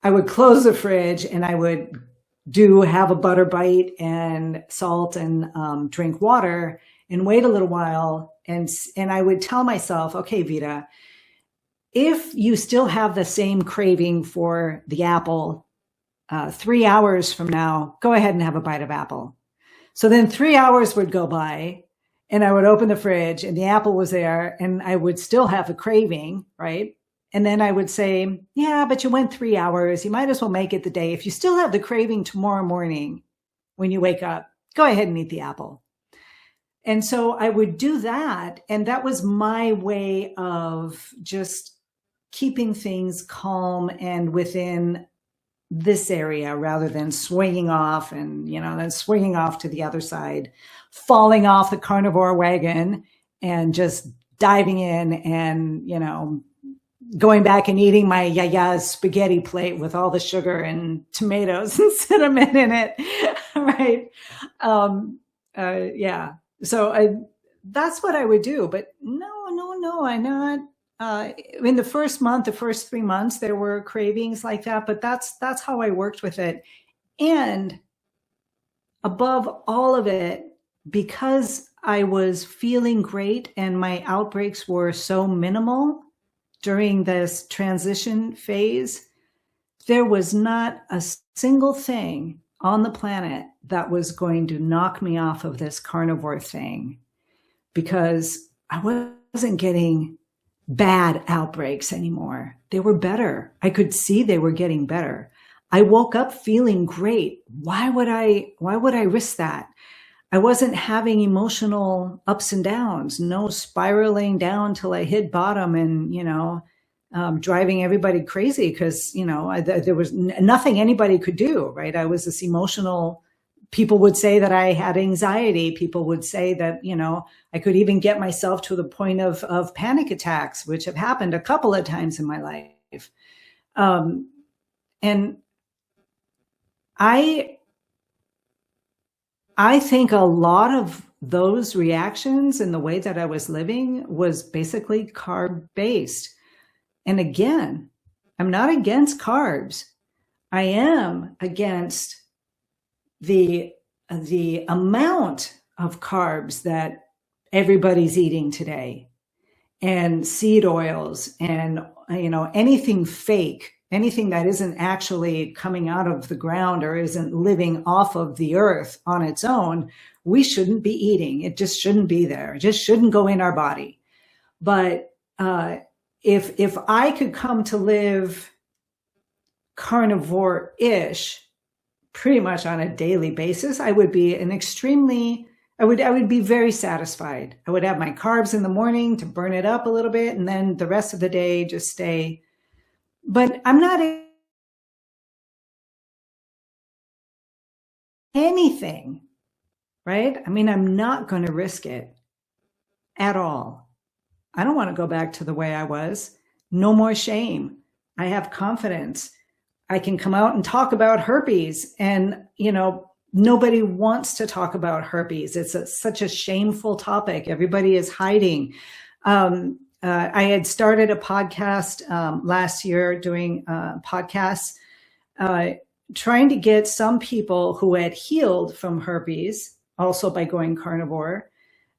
I would close the fridge and I would have a butter bite and salt and drink water and wait a little while. And I would tell myself, okay, Vida, if you still have the same craving for the apple 3 hours from now, go ahead and have a bite of apple. So then 3 hours would go by and I would open the fridge and the apple was there and I would still have a craving, right? And then I would say, yeah, but you went 3 hours. You might as well make it the day. If you still have the craving tomorrow morning when you wake up, go ahead and eat the apple. And so I would do that. And that was my way of just keeping things calm and within this area rather than swinging off and, then swinging off to the other side, falling off the carnivore wagon and just diving in and, going back and eating my yaya's spaghetti plate with all the sugar and tomatoes and cinnamon in it. Right. Yeah. So that's what I would do, but no, I'm not. In the first 3 months, there were cravings like that, but that's how I worked with it. And above all of it, because I was feeling great and my outbreaks were so minimal during this transition phase, there was not a single thing on the planet that was going to knock me off of this carnivore thing, because I wasn't getting bad outbreaks anymore. They were better. I could see they were getting better. I woke up feeling great. Why would I risk that? I wasn't having emotional ups and downs, no spiraling down till I hit bottom and, driving everybody crazy because, there was nothing anybody could do, right? I was this emotional. People would say that I had anxiety. People would say that, I could even get myself to the point of panic attacks, which have happened a couple of times in my life. And I think a lot of those reactions and the way that I was living was basically carb based. And again, I'm not against carbs. I am against the amount of carbs that everybody's eating today, and seed oils and, anything fake, anything that isn't actually coming out of the ground or isn't living off of the earth on its own, we shouldn't be eating. It just shouldn't be there. It just shouldn't go in our body. But if I could come to live carnivore-ish pretty much on a daily basis, I would be I would be very satisfied. I would have my carbs in the morning to burn it up a little bit, and then the rest of the day just stay. But I'm not anything, right? I mean, I'm not going to risk it at all. I don't want to go back to the way I was. No more shame. I have confidence. I can come out and talk about herpes, and, nobody wants to talk about herpes. It's such a shameful topic. Everybody is hiding. I had started a podcast last year, doing podcasts, trying to get some people who had healed from herpes, also by going carnivore,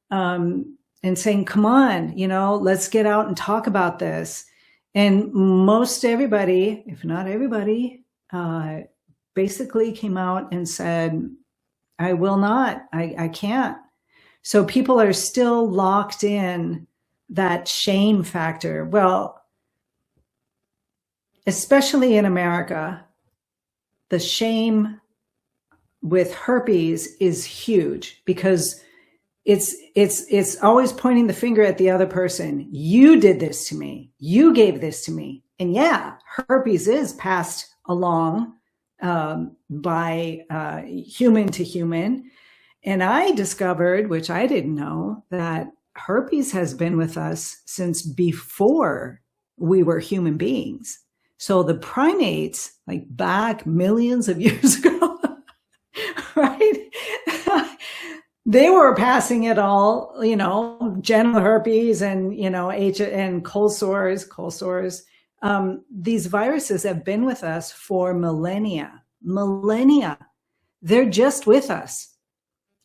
and saying, come on, let's get out and talk about this. And most everybody, if not everybody, basically came out and said, I will not, I can't. So people are still locked in that shame factor. Well, especially in America, the shame with herpes is huge, because it's always pointing the finger at the other person. You did this to me. You gave this to me. And yeah, herpes is passed along by human to human. And I discovered, which I didn't know, that herpes has been with us since before we were human beings. So the primates, like back millions of years ago, right? They were passing it all, genital herpes and, and cold sores. These viruses have been with us for millennia. They're just with us.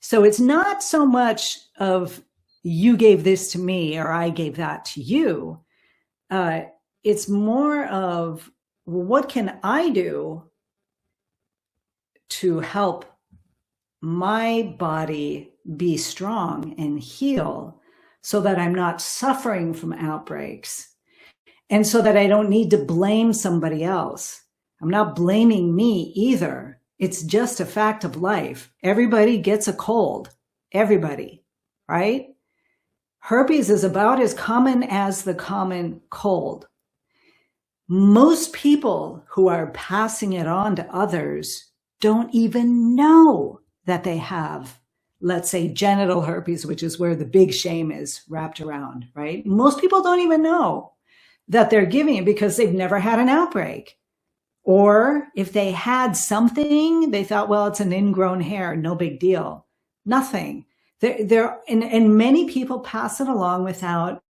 So it's not so much of you gave this to me or I gave that to you. It's more of, what can I do to help my body be strong and heal, so that I'm not suffering from outbreaks, and so that I don't need to blame somebody else. I'm not blaming me either. It's just a fact of life. Everybody gets a cold. Everybody, right? Herpes is about as common as the common cold. Most people who are passing it on to others don't even know that they have, let's say, genital herpes, which is where the big shame is wrapped around, right? Most people don't even know that they're giving it, because they've never had an outbreak. Or if they had something, they thought, well, it's an ingrown hair, no big deal. Nothing. And many people pass it along without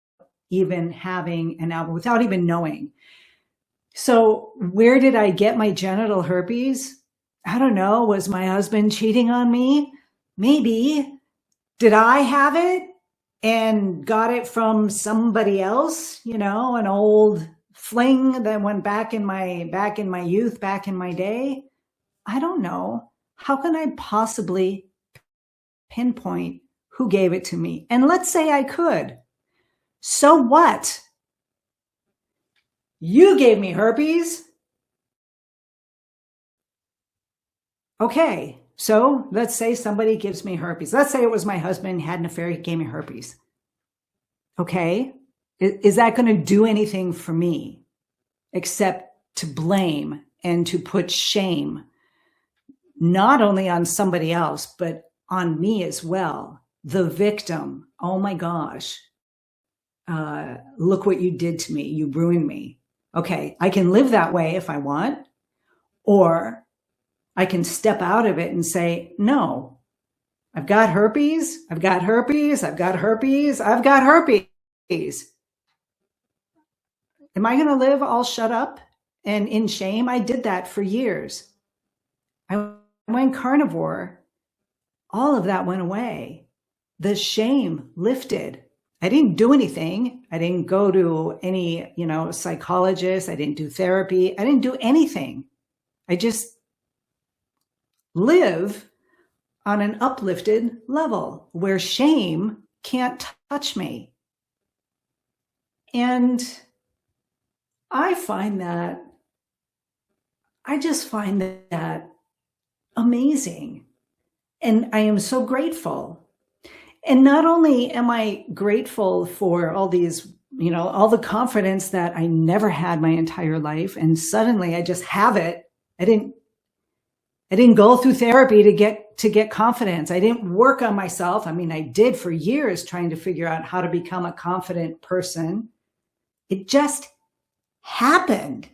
even having an outbreak, without even knowing. So where did I get my genital herpes? I don't know. Was my husband cheating on me? Maybe. Did I have it and got it from somebody else? An old fling that went back in my youth, back in my day? I don't know. How can I possibly pinpoint who gave it to me? And let's say I could. So what? You gave me herpes. Okay, so let's say somebody gives me herpes. Let's say it was my husband, had an affair, he gave me herpes. Okay, is that going to do anything for me except to blame and to put shame, not only on somebody else, but on me as well, the victim? Oh my gosh, look what you did to me. You ruined me. Okay, I can live that way if I want, or I can step out of it and say, no, I've got herpes, I've got herpes, I've got herpes, I've got herpes. Am I going to live all shut up and in shame? I did that for years. I went carnivore. All of that went away. The shame lifted. I didn't do anything. I didn't go to any, psychologist. I didn't do therapy. I didn't do anything. I just live on an uplifted level where shame can't touch me. And I find that, I just find that amazing. And I am so grateful. And not only am I grateful for all these, all the confidence that I never had my entire life, and suddenly I just have it. I didn't go through therapy to get confidence. I didn't work on myself. I mean, I did for years trying to figure out how to become a confident person. It just happened.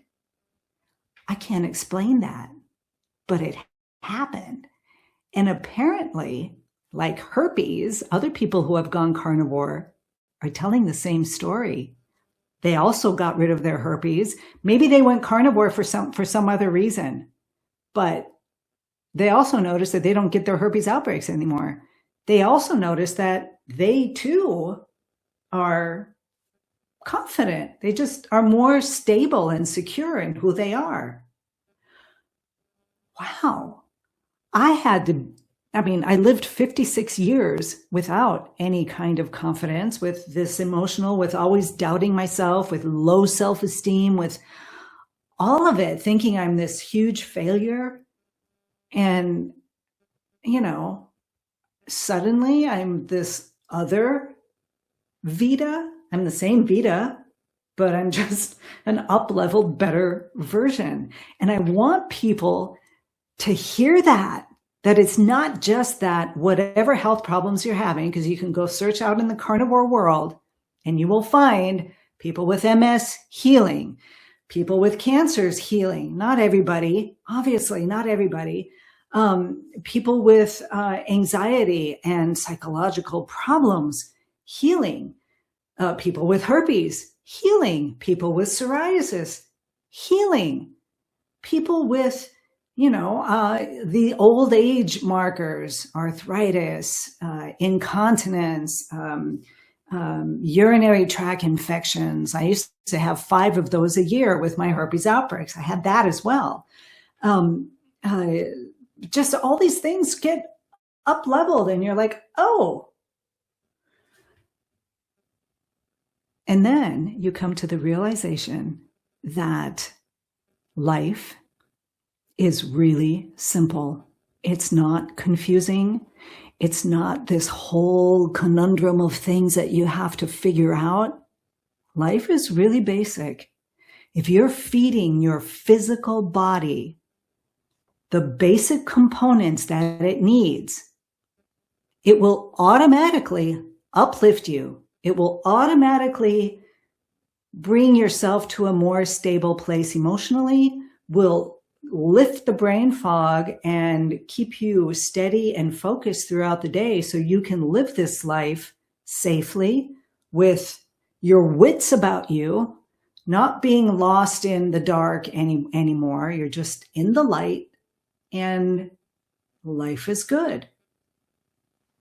I can't explain that, but it happened. And apparently, like herpes, other people who have gone carnivore are telling the same story. They also got rid of their herpes. Maybe they went carnivore for some other reason, but they also notice that they don't get their herpes outbreaks anymore. They also notice that they too are confident. They just are more stable and secure in who they are. Wow. I lived 56 years without any kind of confidence, with this emotional, with always doubting myself, with low self-esteem, with all of it, thinking I'm this huge failure. And, suddenly I'm this other Vida. I'm the same Vida, but I'm just an up-leveled, better version. And I want people to hear that it's not just that whatever health problems you're having, because you can go search out in the carnivore world and you will find people with MS healing, people with cancers healing. Not everybody, obviously, not everybody. People with anxiety and psychological problems healing. People with herpes healing. People with psoriasis healing. People with the old age markers, arthritis, incontinence, urinary tract infections. I used to have 5 of those a year with my herpes outbreaks. I had that as well. Just all these things get up leveled and you're like, oh. And then you come to the realization that life is really simple. It's not confusing. It's not this whole conundrum of things that you have to figure out. Life is really basic. If you're feeding your physical body the basic components that it needs, it will automatically uplift you. It will automatically bring yourself to a more stable place emotionally, will lift the brain fog and keep you steady and focused throughout the day so you can live this life safely with your wits about you, not being lost in the dark anymore. You're just in the light and life is good.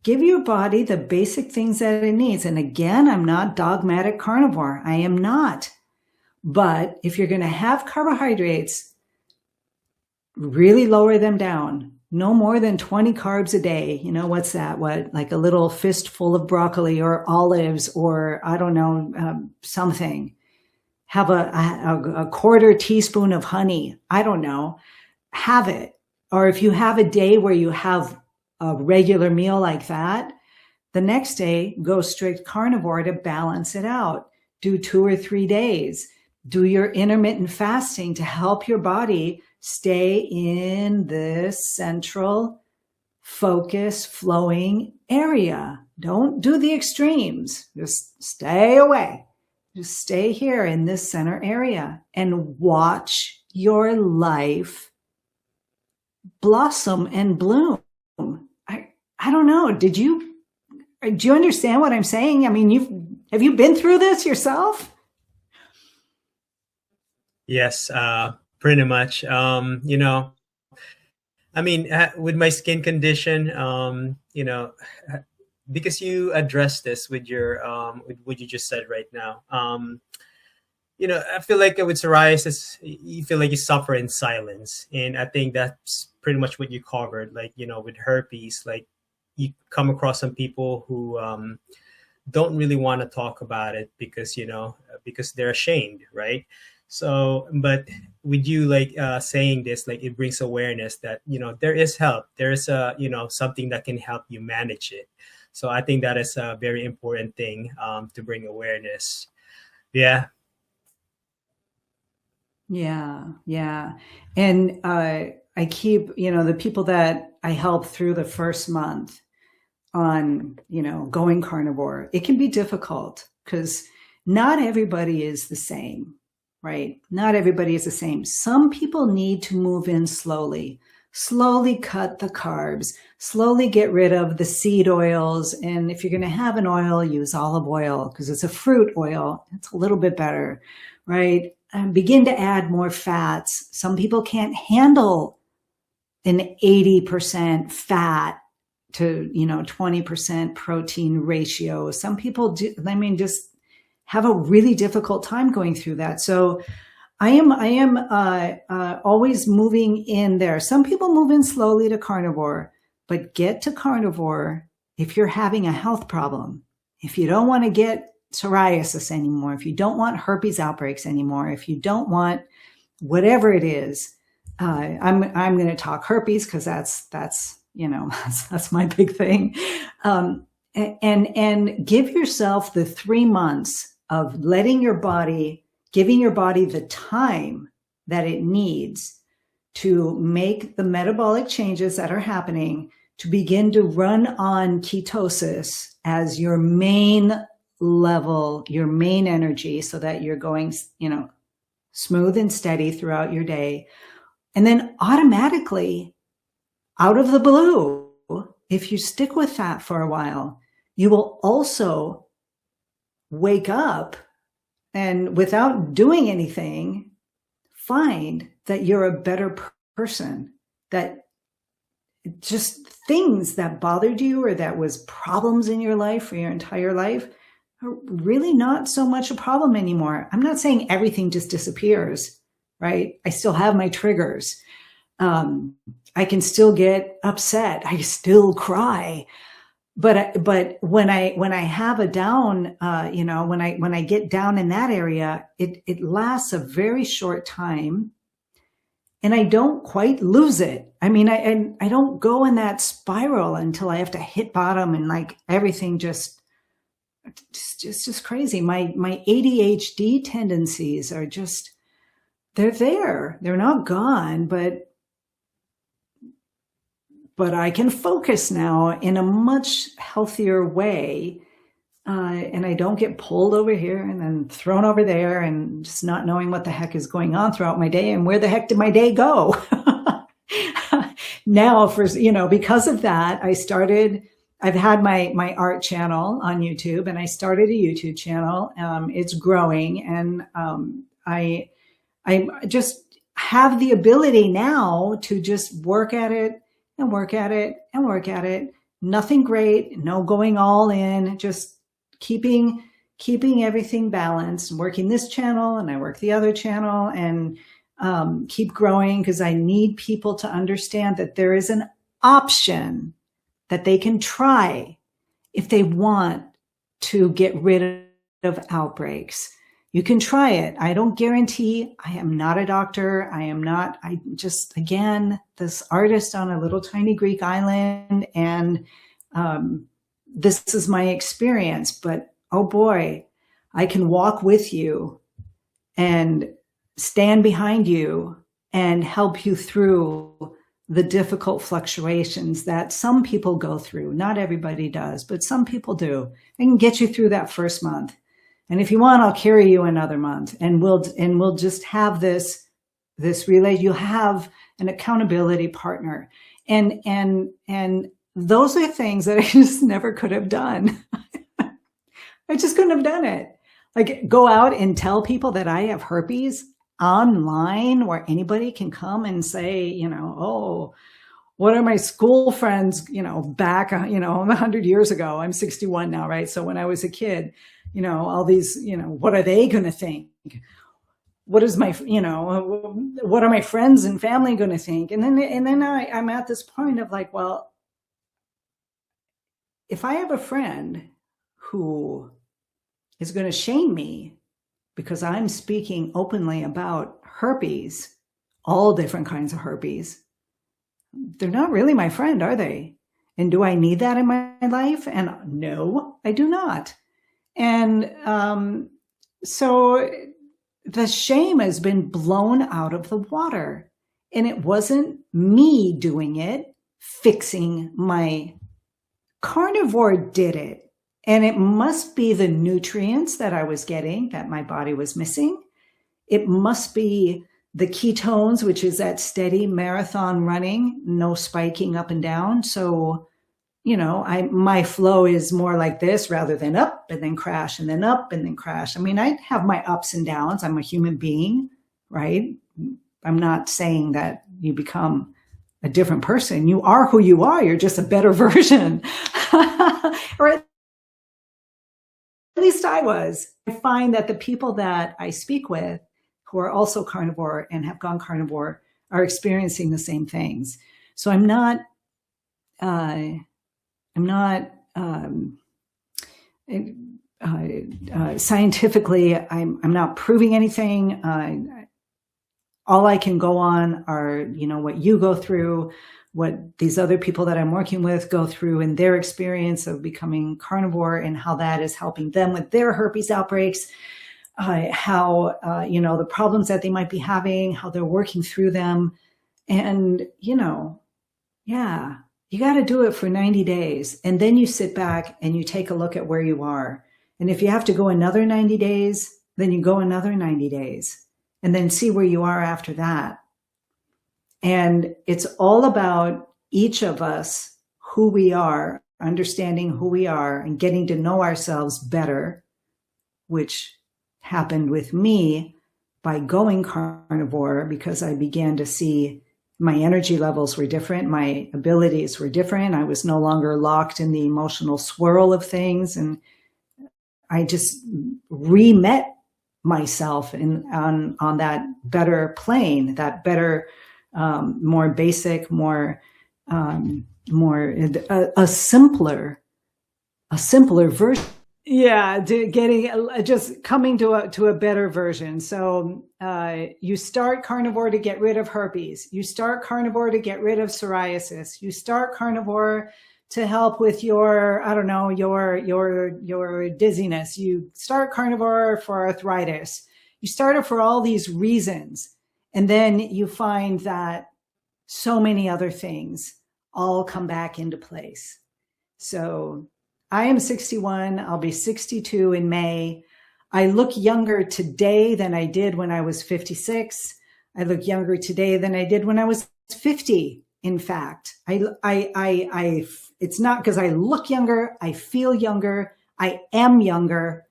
Give your body the basic things that it needs. And again, I'm not dogmatic carnivore. I am not. But if you're going to have carbohydrates, really lower them down. No more than 20 carbs a day. What's that? Like a little fistful of broccoli or olives or I don't know, something. Have a quarter teaspoon of honey. I don't know. Have it. Or if you have a day where you have a regular meal like that, the next day, go strict carnivore to balance it out. Do 2 or 3 days. Do your intermittent fasting to help your body stay in this central focus flowing area. Don't do the extremes. Just stay away. Just stay here in this center area and watch your life blossom and bloom. I don't know. Do you understand what I'm saying? I mean, have you been through this yourself? Yes, pretty much. With my skin condition, because you addressed this with with what you just said right now. I feel like with psoriasis, you feel like you suffer in silence. And I think that's pretty much what you covered. Like, with herpes, like you come across some people who don't really want to talk about it because they're ashamed, right? So, but with you like saying this, like it brings awareness that there is help. There is something that can help you manage it. So I think that is a very important thing to bring awareness. Yeah. Yeah, yeah. And I keep, the people that I help through the first month on, going carnivore, it can be difficult because not everybody is the same, right? Not everybody is the same. Some people need to move in slowly, slowly cut the carbs, slowly get rid of the seed oils. And if you're going to have an oil, use olive oil because it's a fruit oil. It's a little bit better, right? And begin to add more fats. Some people can't handle an 80% fat to 20% protein ratio. Some people do, just have a really difficult time going through that. So I am always moving in there. Some people move in slowly to carnivore, but get to carnivore if you're having a health problem. If you don't want to get psoriasis anymore, if you don't want herpes outbreaks anymore, if you don't want whatever it is, I'm going to talk herpes because that's that's my big thing. And give yourself the 3 months of giving your body the time that it needs to make the metabolic changes that are happening to begin to run on ketosis as your main level, your main energy, so that you're going, smooth and steady throughout your day. And then automatically, out of the blue, if you stick with that for a while, you will also wake up and without doing anything, find that you're a better person, that just things that bothered you or that was problems in your life for your entire life are really not so much a problem anymore. I'm not saying everything just disappears, right? I still have my triggers. I can still get upset. I still cry. But when I have a down, when I get down in that area, it lasts a very short time, and I don't quite lose it. I mean, I don't go in that spiral until I have to hit bottom and like everything just crazy. My ADHD tendencies are just, they're there. They're not gone, but I can focus now in a much healthier way. And I don't get pulled over here and then thrown over there and just not knowing what the heck is going on throughout my day and where the heck did my day go? Now, because of that, I've had my art channel on YouTube, and I started a YouTube channel. It's growing, and I just have the ability now to just work at it and work at it and work at it. Nothing great, no going all in, just keeping everything balanced, working this channel and I work the other channel, and keep growing because I need people to understand that there is an option that they can try if they want to get rid of outbreaks. You can try it. I don't guarantee. I am not a doctor. I just, again, this artist on a little tiny Greek island. And this is my experience. But oh boy, I can walk with you and stand behind you and help you through the difficult fluctuations that some people go through. Not everybody does, but some people do. I can get you through that first month. And if you want, I'll carry you another month, and we'll just have this relay. You'll have an accountability partner, and those are things that I just never could have done. I just couldn't have done it. Like go out and tell people that I have herpes online, where anybody can come and say, oh, what are my school friends, back, 100 years ago. I'm 61 now, right? So when I was a kid, all these, what are they going to think? What is what are my friends and family going to think? And then I'm at this point of like, well, if I have a friend who is going to shame me because I'm speaking openly about herpes, all different kinds of herpes, they're not really my friend, are they? And do I need that in my life? And no, I do not. And so the shame has been blown out of the water. And it wasn't me doing it, fixing my carnivore did it. And it must be the nutrients that I was getting that my body was missing. It must be the ketones, which is that steady marathon running, no spiking up and down. So, you know, my flow is more like this rather than up and then crash and then up and then crash. I mean, I have my ups and downs. I'm a human being, right? I'm not saying that you become a different person. You are who you are. You're just a better version. Or at least I was. I find that the people that I speak with who are also carnivore and have gone carnivore are experiencing the same things. So I'm not scientifically, I'm not proving anything. All I can go on are, you know, what you go through, what these other people that I'm working with go through in their experience of becoming carnivore and how that is helping them with their herpes outbreaks, how, you know, the problems that they might be having, how they're working through them. And, you know, yeah, you got to do it for 90 days. And then you sit back and you take a look at where you are. And if you have to go another 90 days, then you go another 90 days. And then see where you are after that. And it's all about each of us, who we are, understanding who we are and getting to know ourselves better, which happened with me by going carnivore, because I began to see my energy levels were different. My abilities were different. I was no longer locked in the emotional swirl of things. And I just re-met myself on that better plane, that better, more basic, more a simpler version. Yeah, just coming to a better version. So you start carnivore to get rid of herpes. You start carnivore to get rid of psoriasis. You start carnivore to help with your, I don't know, your dizziness. You start carnivore for arthritis. You start it for all these reasons. And then you find that so many other things all come back into place. So I am 61. I'll be 62 in May. I look younger today than I did when I was 56. I look younger today than I did when I was 50. In fact, it's not because I look younger, I feel younger, I am younger,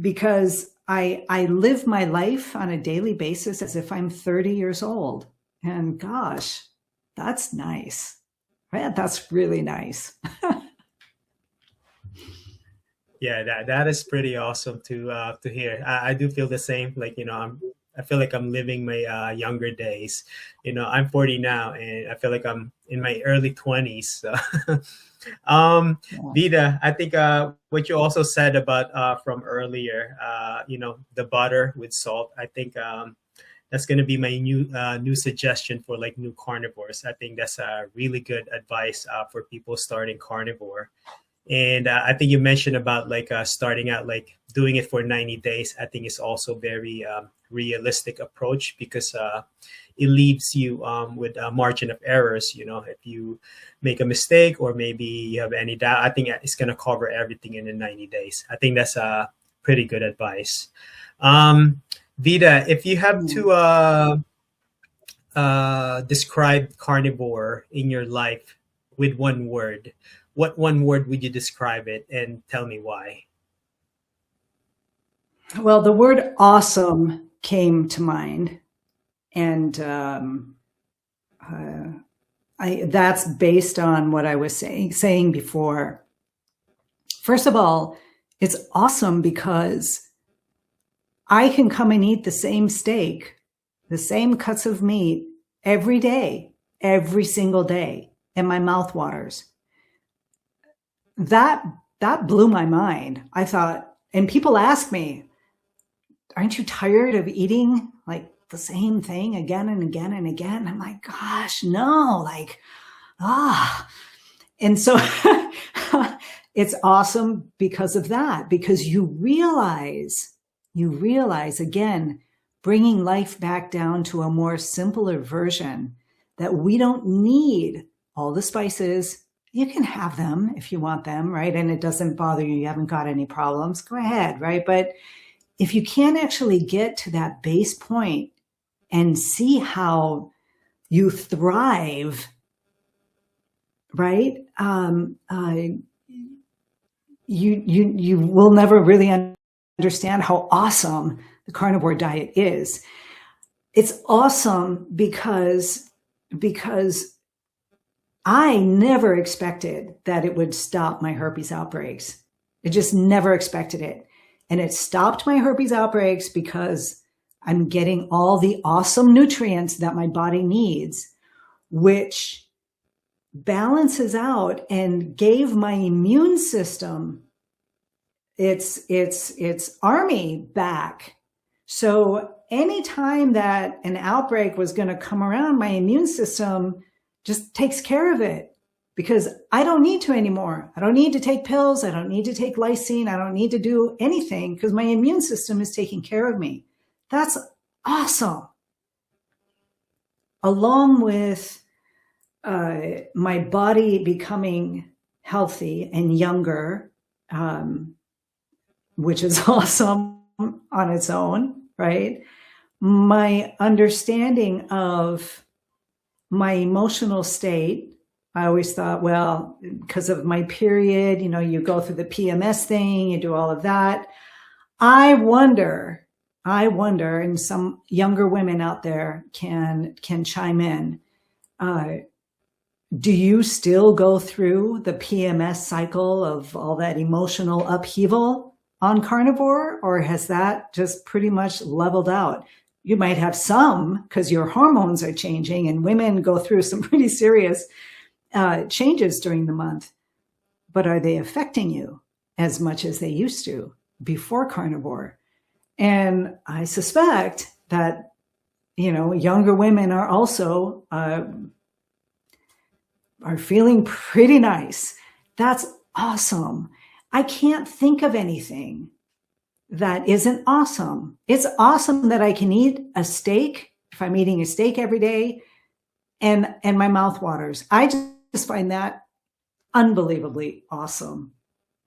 because I live my life on a daily basis as if I'm 30 years old. And gosh, that's nice. Right? That's really nice. Yeah, that is pretty awesome to hear. I do feel the same. Like, you know, I feel like I'm living my younger days. You know, I'm 40 now, and I feel like I'm in my early 20s. So. Vida, I think what you also said about from earlier, you know, the butter with salt. I think that's going to be my new suggestion for like new carnivores. I think that's a really good advice for people starting carnivore. And I think you mentioned about like starting out, like doing it for 90 days. I think it's also very realistic approach, because it leaves you with a margin of errors. You know, if you make a mistake or maybe you have any doubt, I think it's going to cover everything in the 90 days. I think that's a pretty good advice. Vida, if you have to describe carnivore in your life with one word, what one word would you describe it, and tell me why? Well, the word awesome came to mind. And that's based on what I was saying before. First of all, it's awesome because I can come and eat the same steak, the same cuts of meat every day, every single day, and my mouth waters. That blew my mind. I thought, and people ask me, aren't you tired of eating like the same thing again and again and again? I'm like, gosh, no, like, ah. And so it's awesome because of that, because you realize again, bringing life back down to a more simpler version, that we don't need all the spices. You can have them if you want them, right? And it doesn't bother you. You haven't got any problems. Go ahead, right? But if you can't actually get to that base point and see how you thrive, right? You will never really understand how awesome the carnivore diet is. It's awesome because I never expected that it would stop my herpes outbreaks. I just never expected it. And it stopped my herpes outbreaks because I'm getting all the awesome nutrients that my body needs, which balances out and gave my immune system its army back. So anytime that an outbreak was going to come around, my immune system just takes care of it, because I don't need to anymore. I don't need to take pills. I don't need to take lysine. I don't need to do anything because my immune system is taking care of me. That's awesome. Along with my body becoming healthy and younger, which is awesome on its own, right? My understanding of my emotional state, I always thought, well, because of my period, you go through the PMS thing, you do all of that. I wonder, and some younger women out there can chime in. Do you still go through the PMS cycle of all that emotional upheaval on carnivore, or has that just pretty much leveled out? You might have some because your hormones are changing, and women go through some pretty serious changes during the month. But are they affecting you as much as they used to before carnivore? And I suspect that, younger women are also are feeling pretty nice. That's awesome. I can't think of anything that isn't awesome. It's awesome that I can eat a steak if I'm eating a steak every day and my mouth waters. I just find that unbelievably awesome.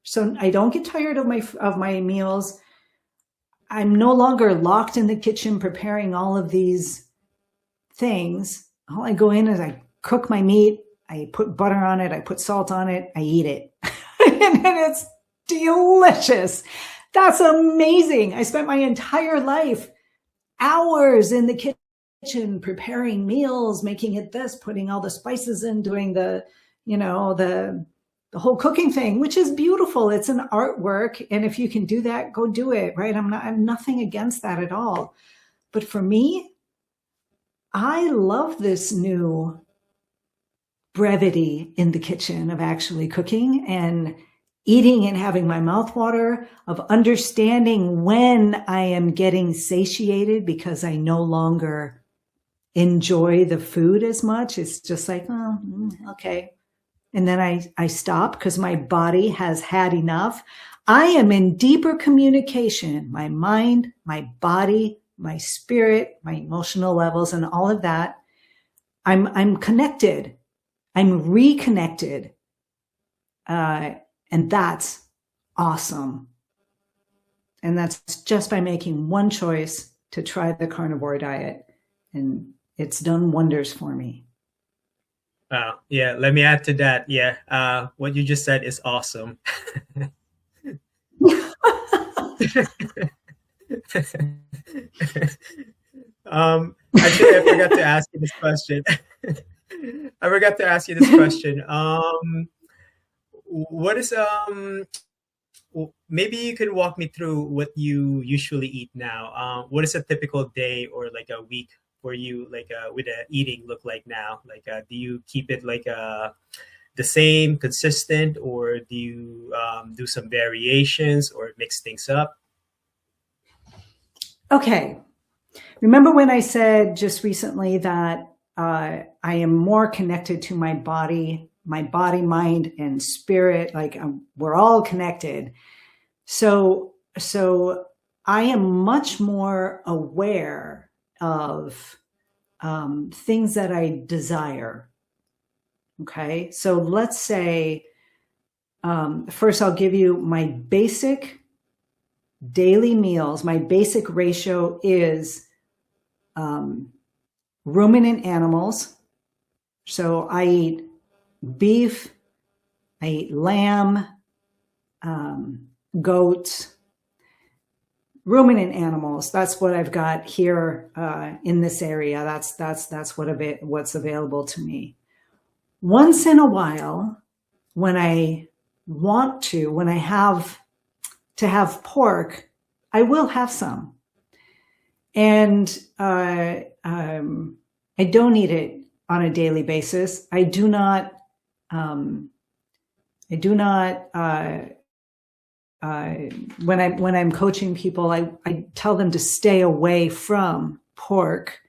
So I don't get tired of my meals. I'm no longer locked in the kitchen preparing all of these things. All I go in is I cook my meat, I put butter on it, I put salt on it, I eat it. And it's delicious. That's amazing. I spent my entire life hours in the kitchen preparing meals, making it this, putting all the spices in, doing the whole cooking thing, which is beautiful. It's an artwork. And if you can do that, go do it, right? I'm nothing against that at all. But for me, I love this new brevity in the kitchen of actually cooking and eating and having my mouth water, of understanding when I am getting satiated because I no longer enjoy the food as much. It's just like, oh, okay. And then I stop because my body has had enough. I am in deeper communication, my mind, my body, my spirit, my emotional levels, and all of that. I'm connected. I'm reconnected. And that's awesome. And that's just by making one choice to try the carnivore diet. And it's done wonders for me. Wow. Yeah. Let me add to that. Yeah. What you just said is awesome. Actually, I forgot to ask you this question. What is maybe you could walk me through what you usually eat now. What is a typical day or like a week for you, like with the eating look like now? Like, do you keep it like the same, consistent, or do you do some variations or mix things up? Okay. Remember when I said just recently that I am more connected to my body, mind, and spirit? Like we're all connected. So I am much more aware of things that I desire. Okay. So let's say, first I'll give you my basic daily meals. My basic ratio is ruminant animals. So I eat beef, I eat lamb, goats, ruminant animals. That's what I've got here in this area. That's what's available to me. Once in a while, when I have to have pork, I will have some. And I don't eat it on a daily basis. I do not when I'm coaching people, I tell them to stay away from pork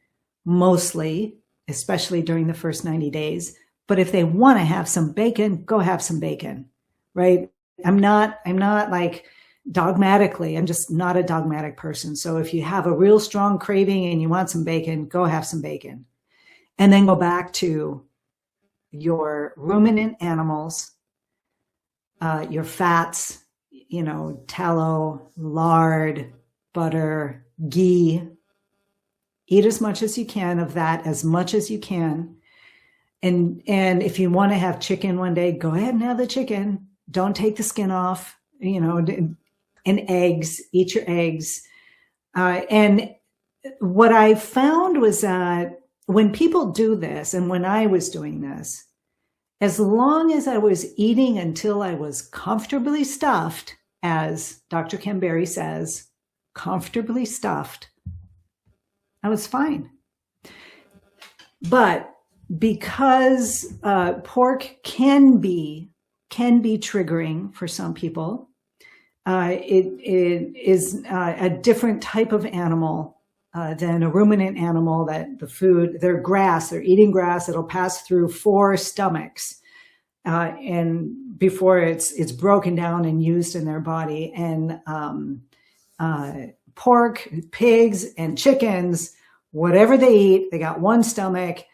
mostly, especially during the first 90 days. But if they want to have some bacon, go have some bacon, right? I'm not like dogmatically, I'm just not a dogmatic person. So if you have a real strong craving and you want some bacon, go have some bacon. And then go back to your ruminant animals, your fats, tallow, lard, butter, ghee. Eat as much as you can of that, as much as you can. And if you want to have chicken one day, go ahead and have the chicken. Don't take the skin off, and eggs, eat your eggs. And what I found was that when people do this, and when I was doing this, as long as I was eating until I was comfortably stuffed, as Dr. Kamberi says, comfortably stuffed, I was fine. But because pork can be triggering for some people, it is a different type of animal than a ruminant animal. That they're eating grass. It'll pass through 4 stomachs, and before it's broken down and used in their body. And pork, pigs, and chickens, whatever they eat, they got one stomach.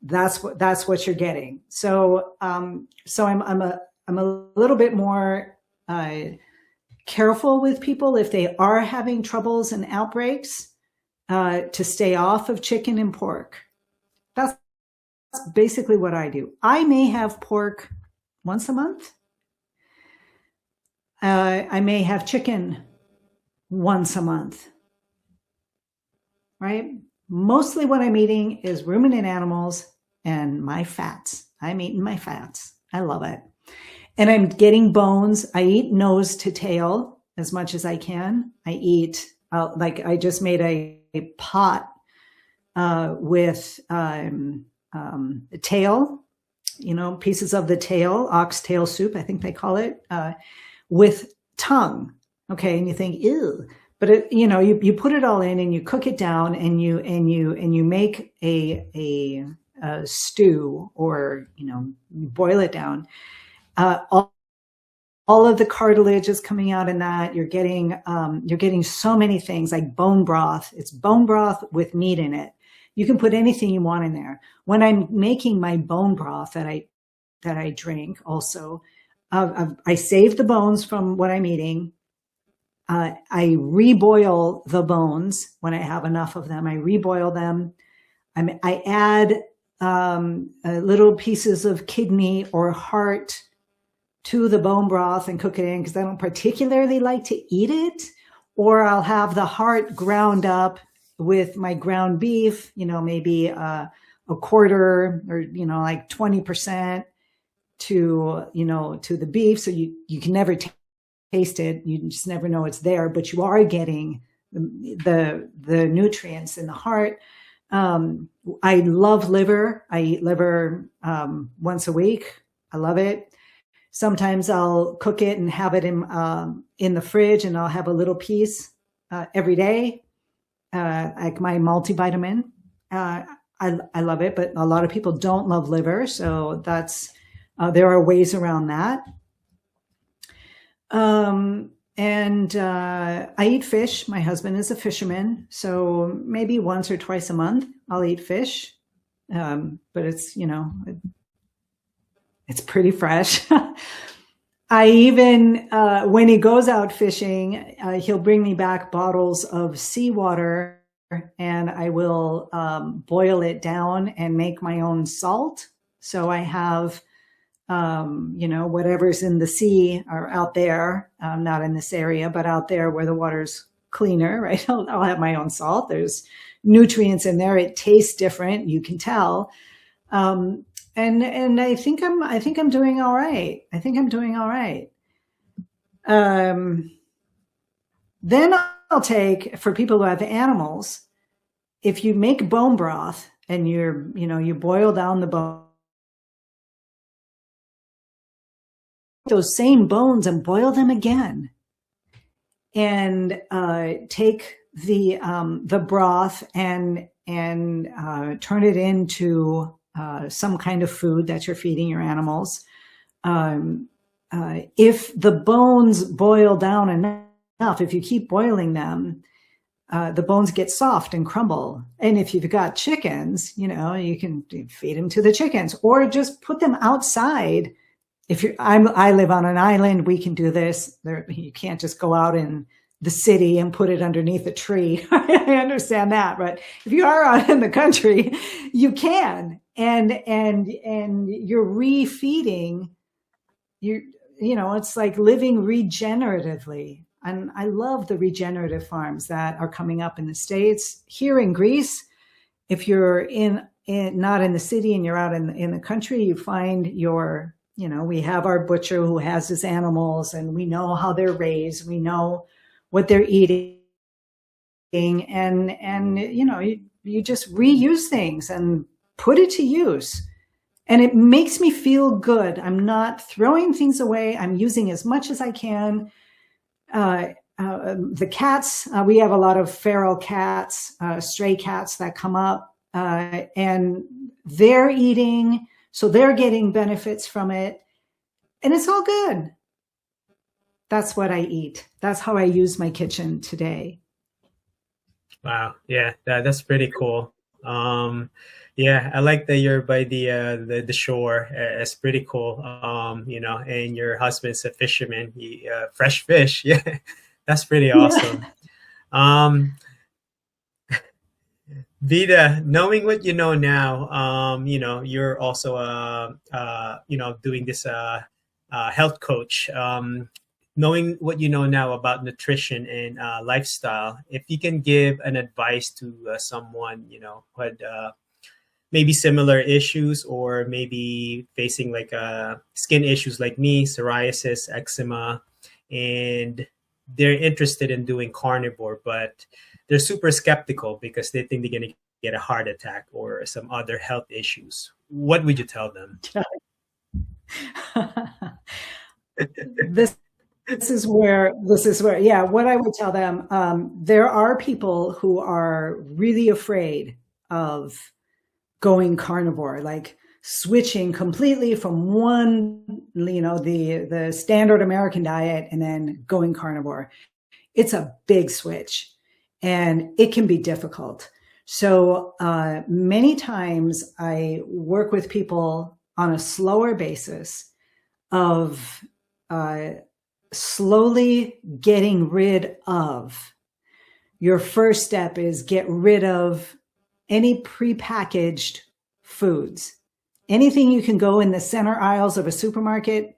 That's what you're getting. So I'm a little bit more careful with people if they are having troubles and outbreaks, to stay off of chicken and pork. That's basically what I do. I may have pork once a month. I may have chicken once a month, right? Mostly what I'm eating is ruminant animals and my fats. I'm eating my fats. I love it. And I'm getting bones. I eat nose to tail as much as I can. I eat, like I just made a pot with tail, pieces of the tail, oxtail soup, I think they call it, with tongue. Okay. And you think, ew. But you put it all in and you cook it down and you make a stew, or you boil it down. All of the cartilage is coming out in that. You're getting so many things like bone broth. It's bone broth with meat in it. You can put anything you want in there. When I'm making my bone broth that I drink, also, I save the bones from what I'm eating. I reboil the bones when I have enough of them. I reboil them. I add little pieces of kidney or heart to the bone broth and cook it in, because I don't particularly like to eat it. Or I'll have the heart ground up with my ground beef, maybe a quarter or, like 20% to the beef. So you can never taste it. You just never know it's there, but you are getting the nutrients in the heart. I love liver. I eat liver once a week. I love it. Sometimes I'll cook it and have it in the fridge, and I'll have a little piece every day. like my multivitamin. I love it, but a lot of people don't love liver. So that's, there are ways around that. And I eat fish. My husband is a fisherman. So maybe once or twice a month, I'll eat fish. But it's, you know, it's pretty fresh. I even, when he goes out fishing, he'll bring me back bottles of seawater, and I will boil it down and make my own salt. So I have, you know, whatever's in the sea or out there, not in this area, but out there where the water's cleaner, right? I'll have my own salt. There's nutrients in there. It tastes different. You can tell. And I think I'm doing all right. I think I'm doing all right. Then I'll take, for people who have animals, if you make bone broth and you boil down the bone, those same bones and boil them again, and take the broth and turn it into some kind of food that you're feeding your animals. If the bones boil down enough, if you keep boiling them, the bones get soft and crumble. And if you've got chickens, you know, you can feed them to the chickens, or just put them outside. I live on an island, we can do this. You can't just go out in the city and put it underneath a tree. I understand that, but if you are out in the country, you can, and you're refeeding. You know, it's like living regeneratively. And I love the regenerative farms that are coming up in the States. Here in Greece, if you're not in the city and you're out in the country, you find you know, we have our butcher who has his animals, and we know how they're raised. We know what they're eating, and you know, you just reuse things and put it to use. And it makes me feel good. I'm not throwing things away. I'm using as much as I can. The cats, we have a lot of feral cats, stray cats that come up, and they're eating, so they're getting benefits from it. And it's all good. That's what I eat. That's how I use my kitchen today. Wow. Yeah, that's pretty cool. Yeah, I like that you're by the shore. It's pretty cool. You know, and your husband's a fisherman. Fresh fish. Yeah, that's pretty awesome. Vida, knowing what you know now, you know, you're also you know, doing this health coach. Knowing what you know now about nutrition and lifestyle, if you can give an advice to someone, you know, who had maybe similar issues, or maybe facing like skin issues like me, psoriasis, eczema, and they're interested in doing carnivore, but they're super skeptical because they think they're going to get a heart attack or some other health issues. What would you tell them? This is where, yeah, what I would tell them, there are people who are really afraid of going carnivore, like switching completely from one, you know, the standard American diet and then going carnivore. It's a big switch and it can be difficult. So many times I work with people on a slower basis of slowly getting rid of. Your first step is get rid of any prepackaged foods. Anything you can go in the center aisles of a supermarket,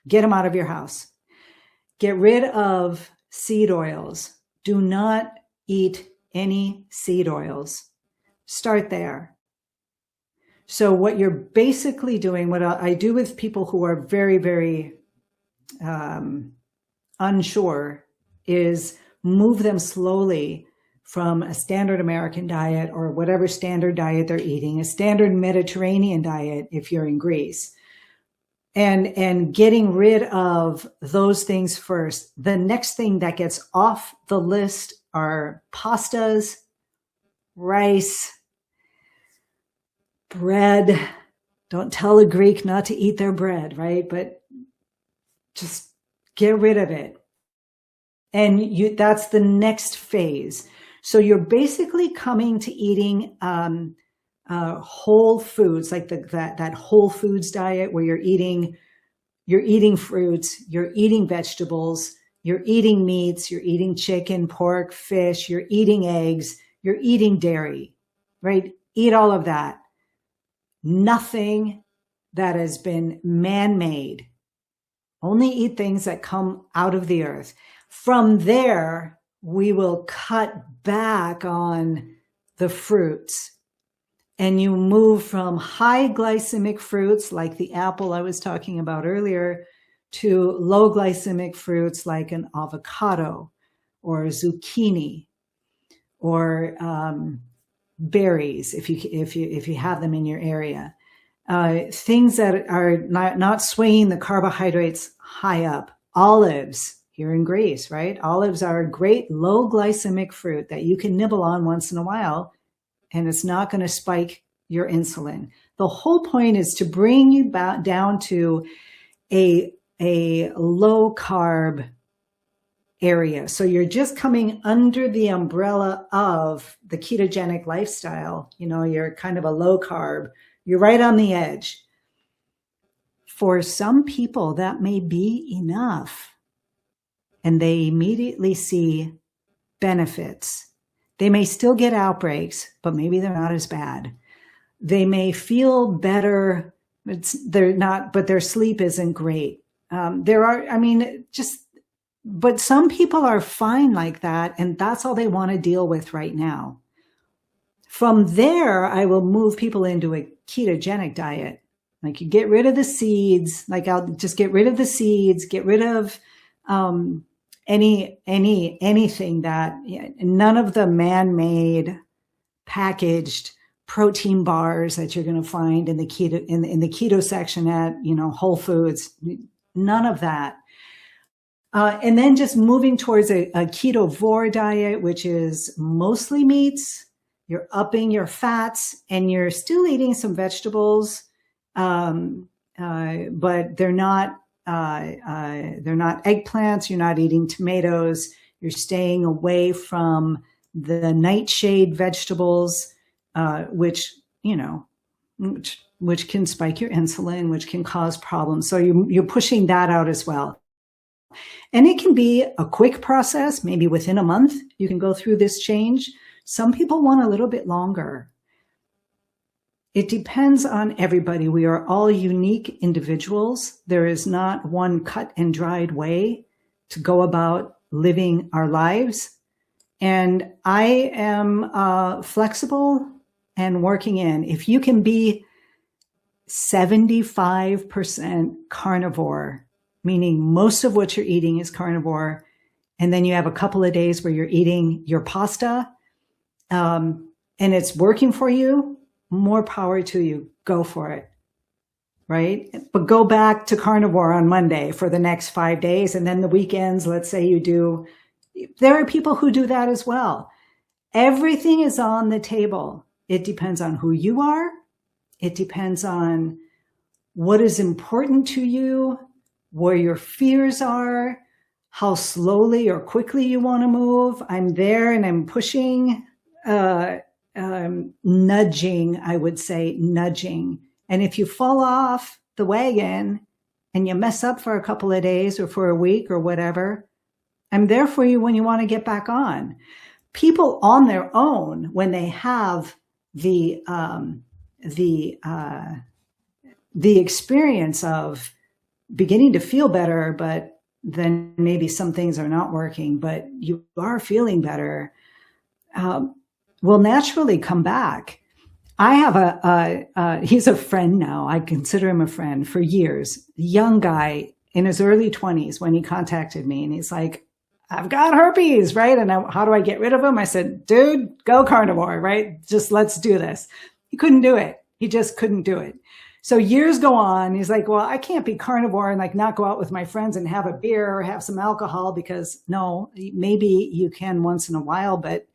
get them out of your house. Get rid of seed oils. Do not eat any seed oils. Start there. So what you're basically doing, what I do with people who are very, very unsure, is move them slowly from a standard American diet or whatever standard diet they're eating, a standard Mediterranean diet if you're in Greece, and getting rid of those things first. The next thing that gets off the list are pastas, rice, bread. Don't tell a Greek not to eat their bread, right? But just get rid of it. And that's the next phase. So you're basically coming to eating whole foods, like that whole foods diet where you're eating fruits, you're eating vegetables, you're eating meats, you're eating chicken, pork, fish, you're eating eggs, you're eating dairy, right? Eat all of that. Nothing that has been man-made. Only eat things that come out of the earth. From there, we will cut back on the fruits. And you move from high glycemic fruits like the apple I was talking about earlier to low glycemic fruits like an avocado or zucchini or berries if you have them in your area. Things that are not swinging the carbohydrates high up. Olives here in Greece, right? Olives are a great low glycemic fruit that you can nibble on once in a while, and it's not going to spike your insulin. The whole point is to bring you back down to a low carb area. So you're just coming under the umbrella of the ketogenic lifestyle. You're kind of a low carb. You're right on the edge. For some people, that may be enough. And they immediately see benefits. They may still get outbreaks, but maybe they're not as bad. They may feel better. But their sleep isn't great. But some people are fine like that. And that's all they want to deal with right now. From there, I will move people into a ketogenic diet. Like you get rid of the seeds, I'll just get rid of the seeds, get rid of, anything that none of the man-made packaged protein bars that you're going to find in the keto in the keto section at Whole Foods, none of that. And then just moving towards a ketovore diet, which is mostly meats. You're upping your fats and you're still eating some vegetables, but they're not eggplants. You're not eating tomatoes. You're staying away from the nightshade vegetables, which can spike your insulin, which can cause problems. So you're pushing that out as well. And it can be a quick process. Maybe within a month, you can go through this change. Some people want a little bit longer. It depends on everybody. We are all unique individuals. There is not one cut and dried way to go about living our lives. And I am flexible and working in. If you can be 75% carnivore, meaning most of what you're eating is carnivore, and then you have a couple of days where you're eating your pasta, and it's working for you, more power to you. Go for it, right? But go back to carnivore on Monday for the next 5 days. And then the weekends, let's say you do. There are people who do that as well. Everything is on the table. It depends on who you are. It depends on what is important to you, where your fears are, how slowly or quickly you want to move. I'm there and I'm pushing, nudging, I would say, nudging. And if you fall off the wagon and you mess up for a couple of days or for a week or whatever, I'm there for you when you want to get back on. People on their own, when they have the experience of beginning to feel better, but then maybe some things are not working, but you are feeling better, will naturally come back. I have he's a friend now. I consider him a friend for years. Young guy in his early 20s when he contacted me, and he's like, I've got herpes, right? And how do I get rid of them? I said, dude, go carnivore, right? Just let's do this. He couldn't do it. He just couldn't do it. So years go on. He's like, well, I can't be carnivore and like not go out with my friends and have a beer or have some alcohol, because no, maybe you can once in a while, but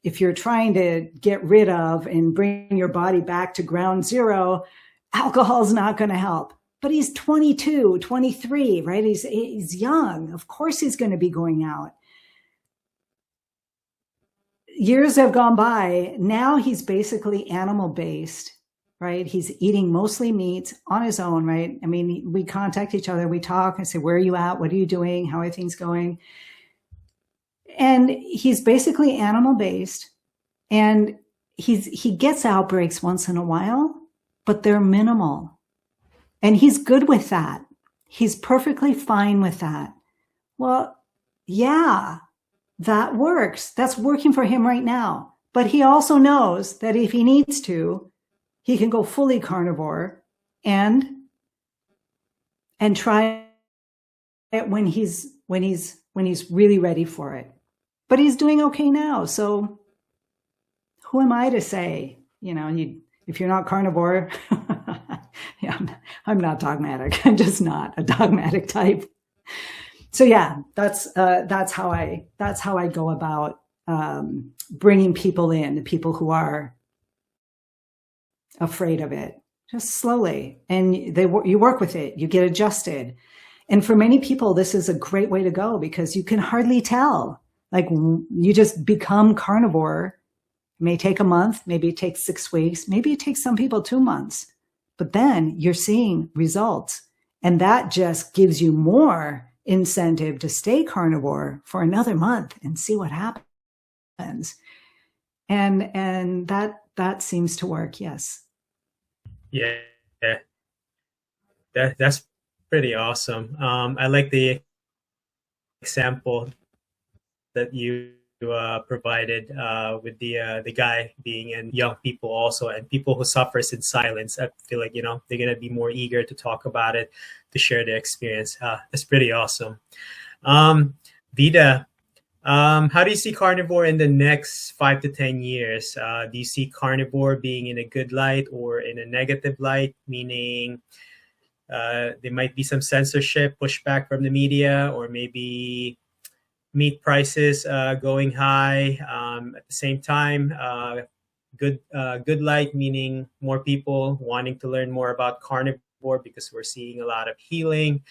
if you're trying to get rid of and bring your body back to ground zero, alcohol's not going to help. But he's 22, 23, right? He's young. Of course he's going to be going out. Years have gone by. Now he's basically animal-based, right? He's eating mostly meat on his own, right? I mean, we contact each other, we talk, I say, where are you at? What are you doing? How are things going? And he's basically animal-based, and he gets outbreaks once in a while, but they're minimal. And he's good with that. He's perfectly fine with that. Well, yeah, that works. That's working for him right now. But he also knows that if he needs to, he can go fully carnivore and try it when he's really ready for it. But he's doing okay now. So who am I to say, if you're not carnivore, yeah, I'm not dogmatic. I'm just not a dogmatic type. So yeah, that's how I go about bringing people in, the people who are afraid of it, just slowly, and you work with it, you get adjusted. And for many people, this is a great way to go, because you can hardly tell. Like, you just become carnivore. It may take a month, maybe it takes 6 weeks, maybe it takes some people 2 months, but then you're seeing results. And that just gives you more incentive to stay carnivore for another month and see what happens. And that seems to work. Yes. Yeah. That's pretty awesome. I like the example that you provided with the guy being in young people also, and people who suffers in silence. I feel like, they're going to be more eager to talk about it, to share their experience. That's pretty awesome. Vida, how do you see carnivore in the next 5 to 10 years? Do you see carnivore being in a good light or in a negative light, meaning there might be some censorship, pushback from the media, or maybe meat prices going high? At the same time, good light, meaning more people wanting to learn more about carnivore because we're seeing a lot of healing,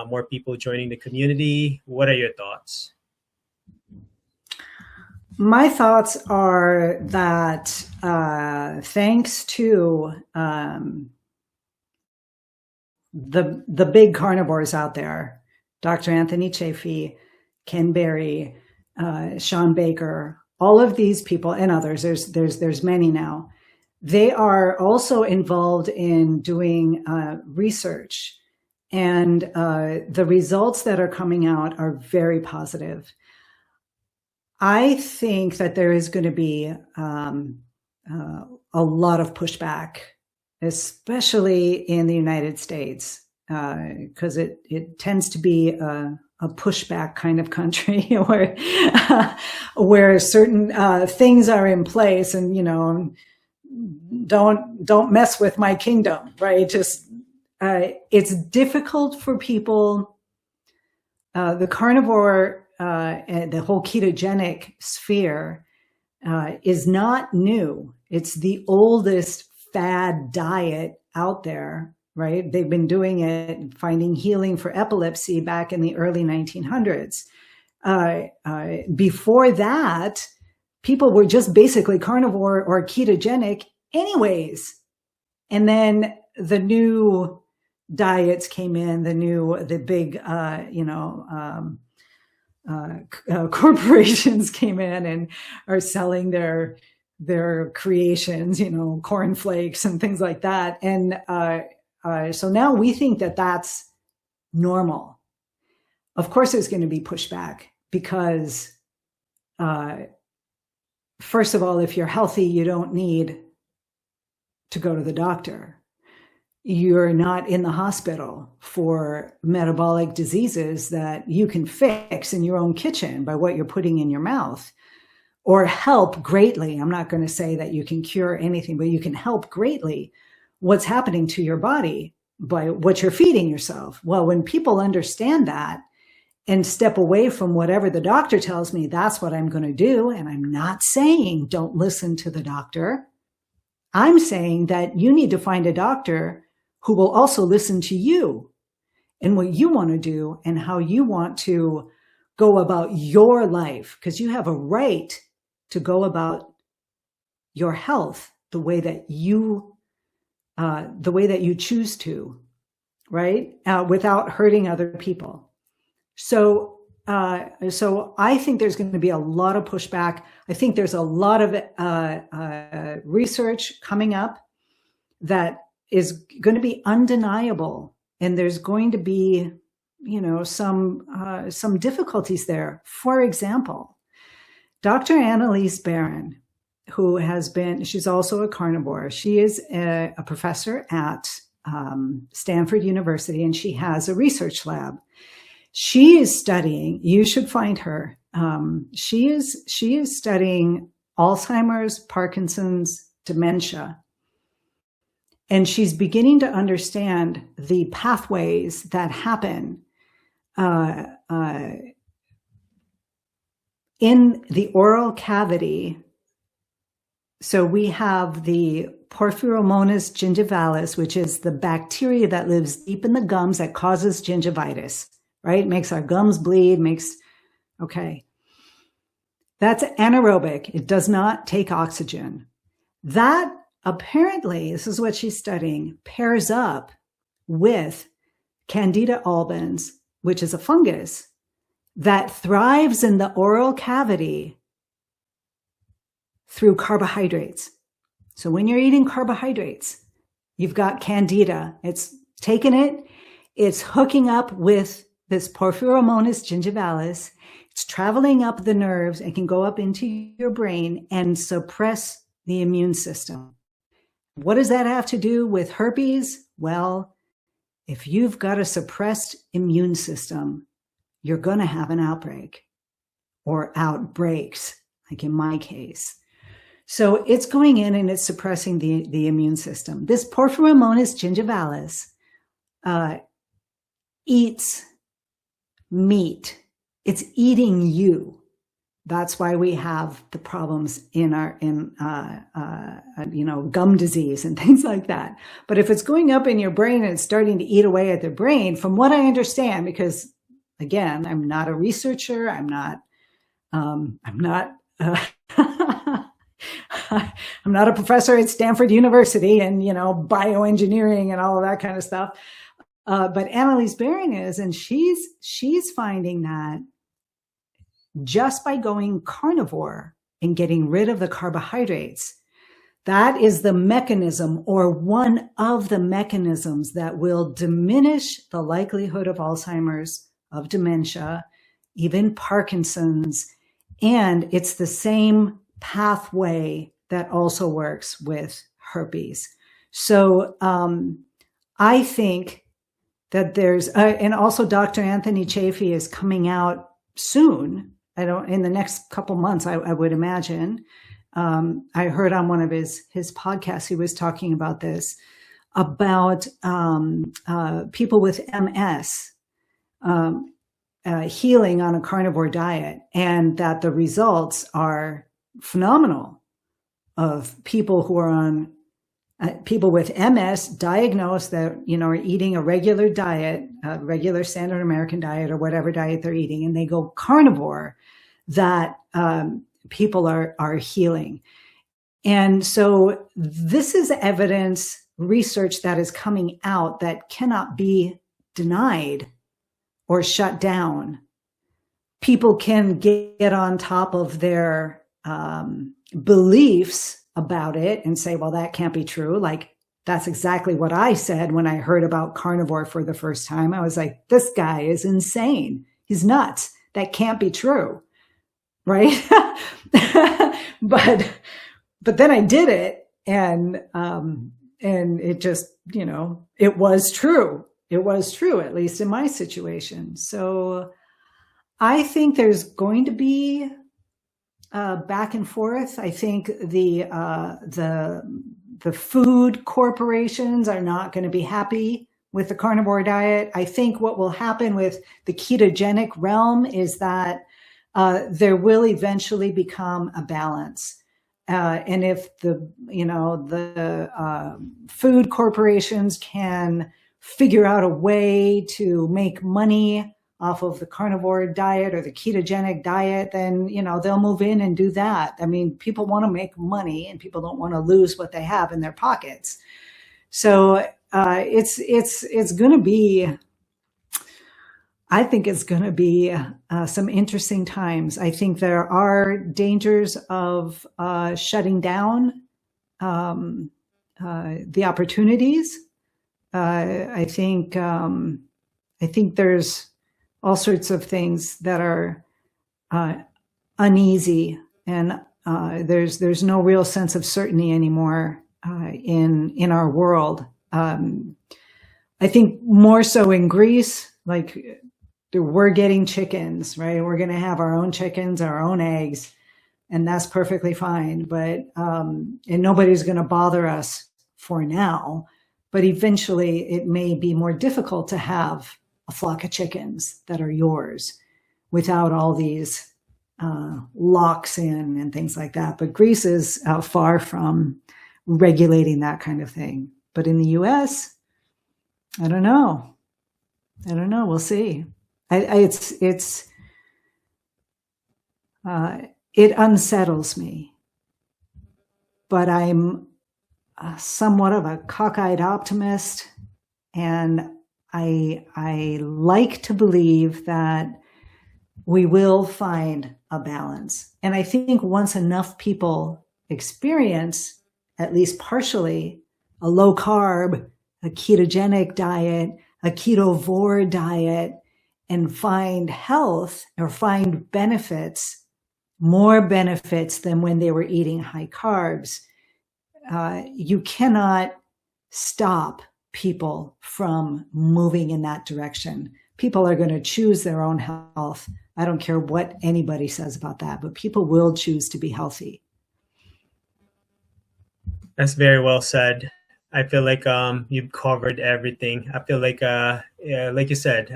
more people joining the community. What are your thoughts? My thoughts are that thanks to the big carnivores out there, Dr. Anthony Chaffee, Ken Berry, Sean Baker, all of these people and others, there's many now. They are also involved in doing research, and the results that are coming out are very positive. I think that there is going to be a lot of pushback, especially in the United States, because it tends to be a pushback kind of country where certain things are in place, and don't mess with my kingdom, right? Just it's difficult for people. The carnivore and the whole ketogenic sphere is not new. It's the oldest fad diet out there, right? They've been doing it, finding healing for epilepsy back in the early 1900s. Before that, people were just basically carnivore or ketogenic anyways. And then the new diets came in, the big, corporations came in and are selling their creations, cornflakes and things like that. And so now we think that that's normal. Of course, there's going to be pushback because, first of all, if you're healthy, you don't need to go to the doctor. You're not in the hospital for metabolic diseases that you can fix in your own kitchen by what you're putting in your mouth, or help greatly. I'm not going to say that you can cure anything, but you can help greatly what's happening to your body by what you're feeding yourself. Well, when people understand that and step away from whatever the doctor tells me, that's what I'm going to do. And I'm not saying don't listen to the doctor. I'm saying that you need to find a doctor who will also listen to you and what you want to do and how you want to go about your life, because you have a right to go about your health the way that you choose to, right? Without hurting other people. So I think there's going to be a lot of pushback. I think there's a lot of research coming up that is going to be undeniable, and there's going to be, some difficulties there. For example, Dr. Annalise Barron, she's also a carnivore. She is a professor at Stanford University, and she has a research lab. She is studying, you should find her. She is studying Alzheimer's, Parkinson's, dementia. And she's beginning to understand the pathways that happen in the oral cavity. So we have the Porphyromonas gingivalis, which is the bacteria that lives deep in the gums that causes gingivitis, right? Makes our gums bleed, okay. That's anaerobic. It does not take oxygen. That apparently, this is what she's studying, pairs up with Candida albans, which is a fungus that thrives in the oral cavity through carbohydrates. So when you're eating carbohydrates, you've got Candida. It's taken it, it's hooking up with this Porphyromonas gingivalis. It's traveling up the nerves and can go up into your brain and suppress the immune system. What does that have to do with herpes? Well, if you've got a suppressed immune system, you're going to have an outbreak or outbreaks, like in my case. So it's going in and it's suppressing the immune system. This Porphyromonas gingivalis eats meat. It's eating you. That's why we have the problems in gum disease and things like that. But if it's going up in your brain and it's starting to eat away at the brain, from what I understand, because again, I'm not a researcher, I'm not a professor at Stanford University and, bioengineering and all of that kind of stuff. But Annalise Barron is, and she's finding that just by going carnivore and getting rid of the carbohydrates, that is the mechanism or one of the mechanisms that will diminish the likelihood of Alzheimer's, of dementia, even Parkinson's. And it's the same pathway that also works with herpes. So I think that there's, and also Dr. Anthony Chaffee is coming out soon. In the next couple months, I would imagine. I heard on one of his podcasts, he was talking about this, about people with MS healing on a carnivore diet, and that the results are phenomenal of people who are on people with MS diagnosed that, are eating a regular diet, a regular standard American diet or whatever diet they're eating, and they go carnivore, that people are healing. And so this is evidence, research that is coming out that cannot be denied or shut down. People can get on top of their beliefs about it and say, well, that can't be true. Like, that's exactly what I said when I heard about carnivore for the first time. I was like, this guy is insane. He's nuts. That can't be true. Right. But then I did it, and it just, it was true. It was true, at least in my situation. So I think there's going to be back and forth. I think the the food corporations are not going to be happy with the carnivore diet. I think what will happen with the ketogenic realm is that there will eventually become a balance. And if the food corporations can figure out a way to make money off of the carnivore diet or the ketogenic diet, then, they'll move in and do that. I mean, people want to make money and people don't want to lose what they have in their pockets. So it's going to be, I think it's going to be some interesting times. I think there are dangers of shutting down the opportunities. I think there's all sorts of things that are uneasy, and there's no real sense of certainty anymore in our world. I think more so in Greece, like we're getting chickens, right? We're going to have our own chickens, our own eggs, and that's perfectly fine. But and nobody's going to bother us for now. But eventually, it may be more difficult to have a flock of chickens that are yours without all these locks in and things like that. But Greece is far from regulating that kind of thing. But in the U.S., I don't know. We'll see. It unsettles me, but I'm somewhat of a cockeyed optimist, and I like to believe that we will find a balance. And I think once enough people experience, at least partially, a low carb, a ketogenic diet, a ketovore diet, and find health or find benefits, more benefits than when they were eating high carbs, you cannot stop people from moving in that direction. People are going to choose their own health. I don't care what anybody says about that, but people will choose to be healthy. That's very well said. I feel like you've covered everything. I feel like, like you said,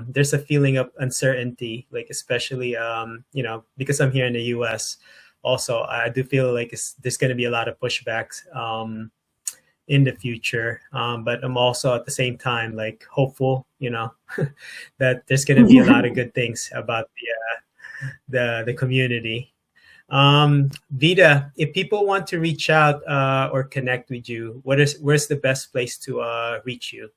there's a feeling of uncertainty, like especially, because I'm here in the U.S. Also, I do feel like there's going to be a lot of pushbacks in the future. But I'm also at the same time like hopeful, that there's going to be a lot of good things about the community. Vida, if people want to reach out or connect with you, where's the best place to reach you?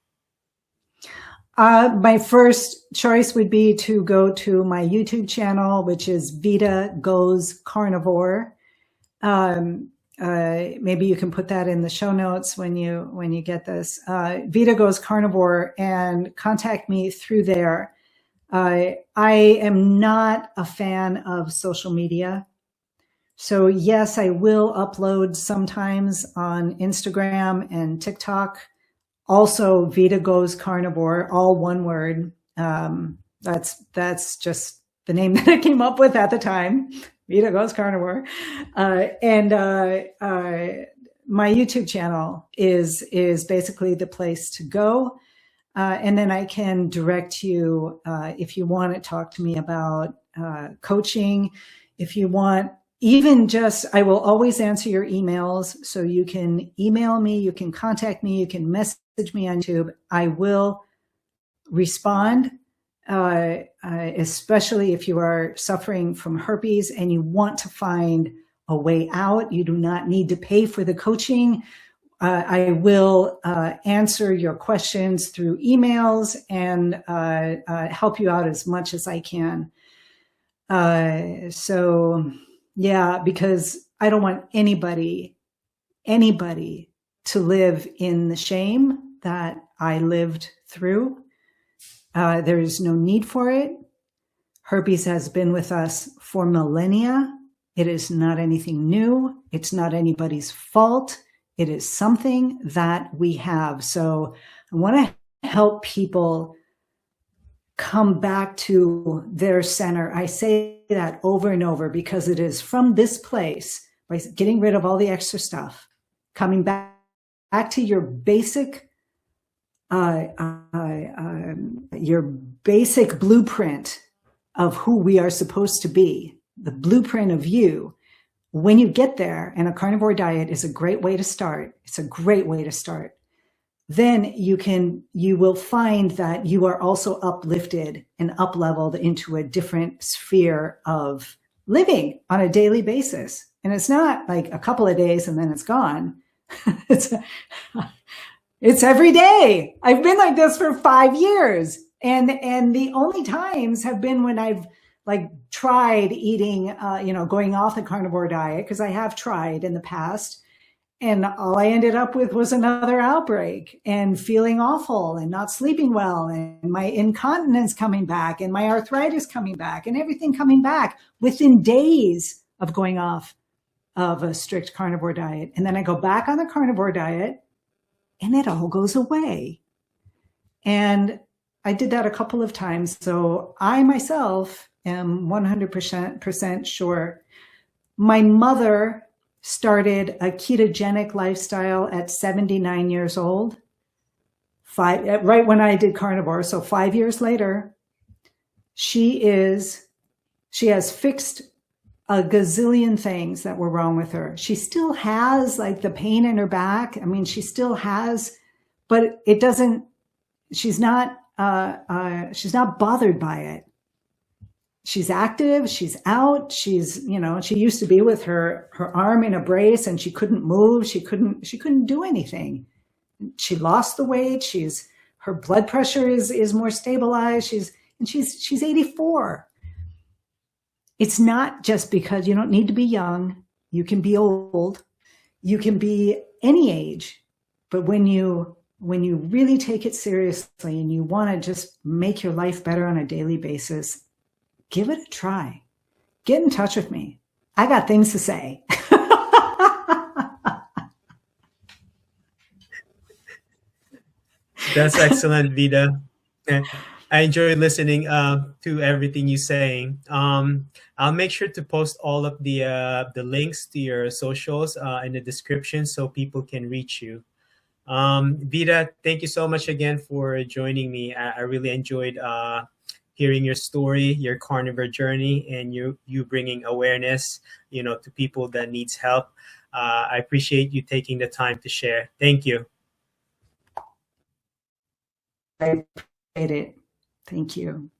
My first choice would be to go to my YouTube channel, which is Vida Goes Carnivore. Maybe you can put that in the show notes when you get this. Vida Goes Carnivore, and contact me through there. I am not a fan of social media. So yes, I will upload sometimes on Instagram and TikTok. Also, Vida Goes Carnivore, all one word. That's just the name that I came up with at the time. Vida Goes Carnivore. And my YouTube channel is basically the place to go. And then I can direct you if you want to talk to me about coaching. If you want, even just, I will always answer your emails. So you can email me, you can contact me, you can message me on YouTube. I will respond, especially if you are suffering from herpes and you want to find a way out. You do not need to pay for the coaching. I will answer your questions through emails and help you out as much as I can. So yeah, because I don't want anybody to live in the shame that I lived through. There is no need for it. Herpes has been with us for millennia. It is not anything new. It's not anybody's fault. It is something that we have. So I want to help people come back to their center. I say that over and over because it is from this place, by getting rid of all the extra stuff, coming back to your basic blueprint of who we are supposed to be, the blueprint of you. When you get there, and a carnivore diet is a great way to start. It's a great way to start. Then you will find that you are also uplifted and up-leveled into a different sphere of living on a daily basis. And it's not like a couple of days and then it's gone. It's every day. I've been like this for 5 years. And the only times have been when I've like tried eating, going off the carnivore diet, because I have tried in the past. And all I ended up with was another outbreak and feeling awful and not sleeping well and my incontinence coming back and my arthritis coming back and everything coming back within days of going off of a strict carnivore diet. And then I go back on the carnivore diet and it all goes away. And I did that a couple of times. So I myself am 100% sure. My mother started a ketogenic lifestyle at 79 years old, right when I did carnivore. So 5 years later, she has fixed a gazillion things that were wrong with her. She still has like the pain in her back. I mean, she still has, but it doesn't, she's not bothered by it. She's active, she's out, she used to be with her arm in a brace and she couldn't move, she couldn't do anything. She lost the weight, her blood pressure is more stabilized, she's 84. It's not just because you don't need to be young, you can be old, you can be any age, but when you really take it seriously and you want to just make your life better on a daily basis, give it a try. Get in touch with me. I got things to say. That's excellent, Vida. I enjoyed listening to everything you're saying. I'll make sure to post all of the links to your socials in the description so people can reach you. Vida, thank you so much again for joining me. I really enjoyed hearing your story, your carnivore journey, and you bringing awareness, to people that needs help. I appreciate you taking the time to share. Thank you. I appreciate it. Thank you.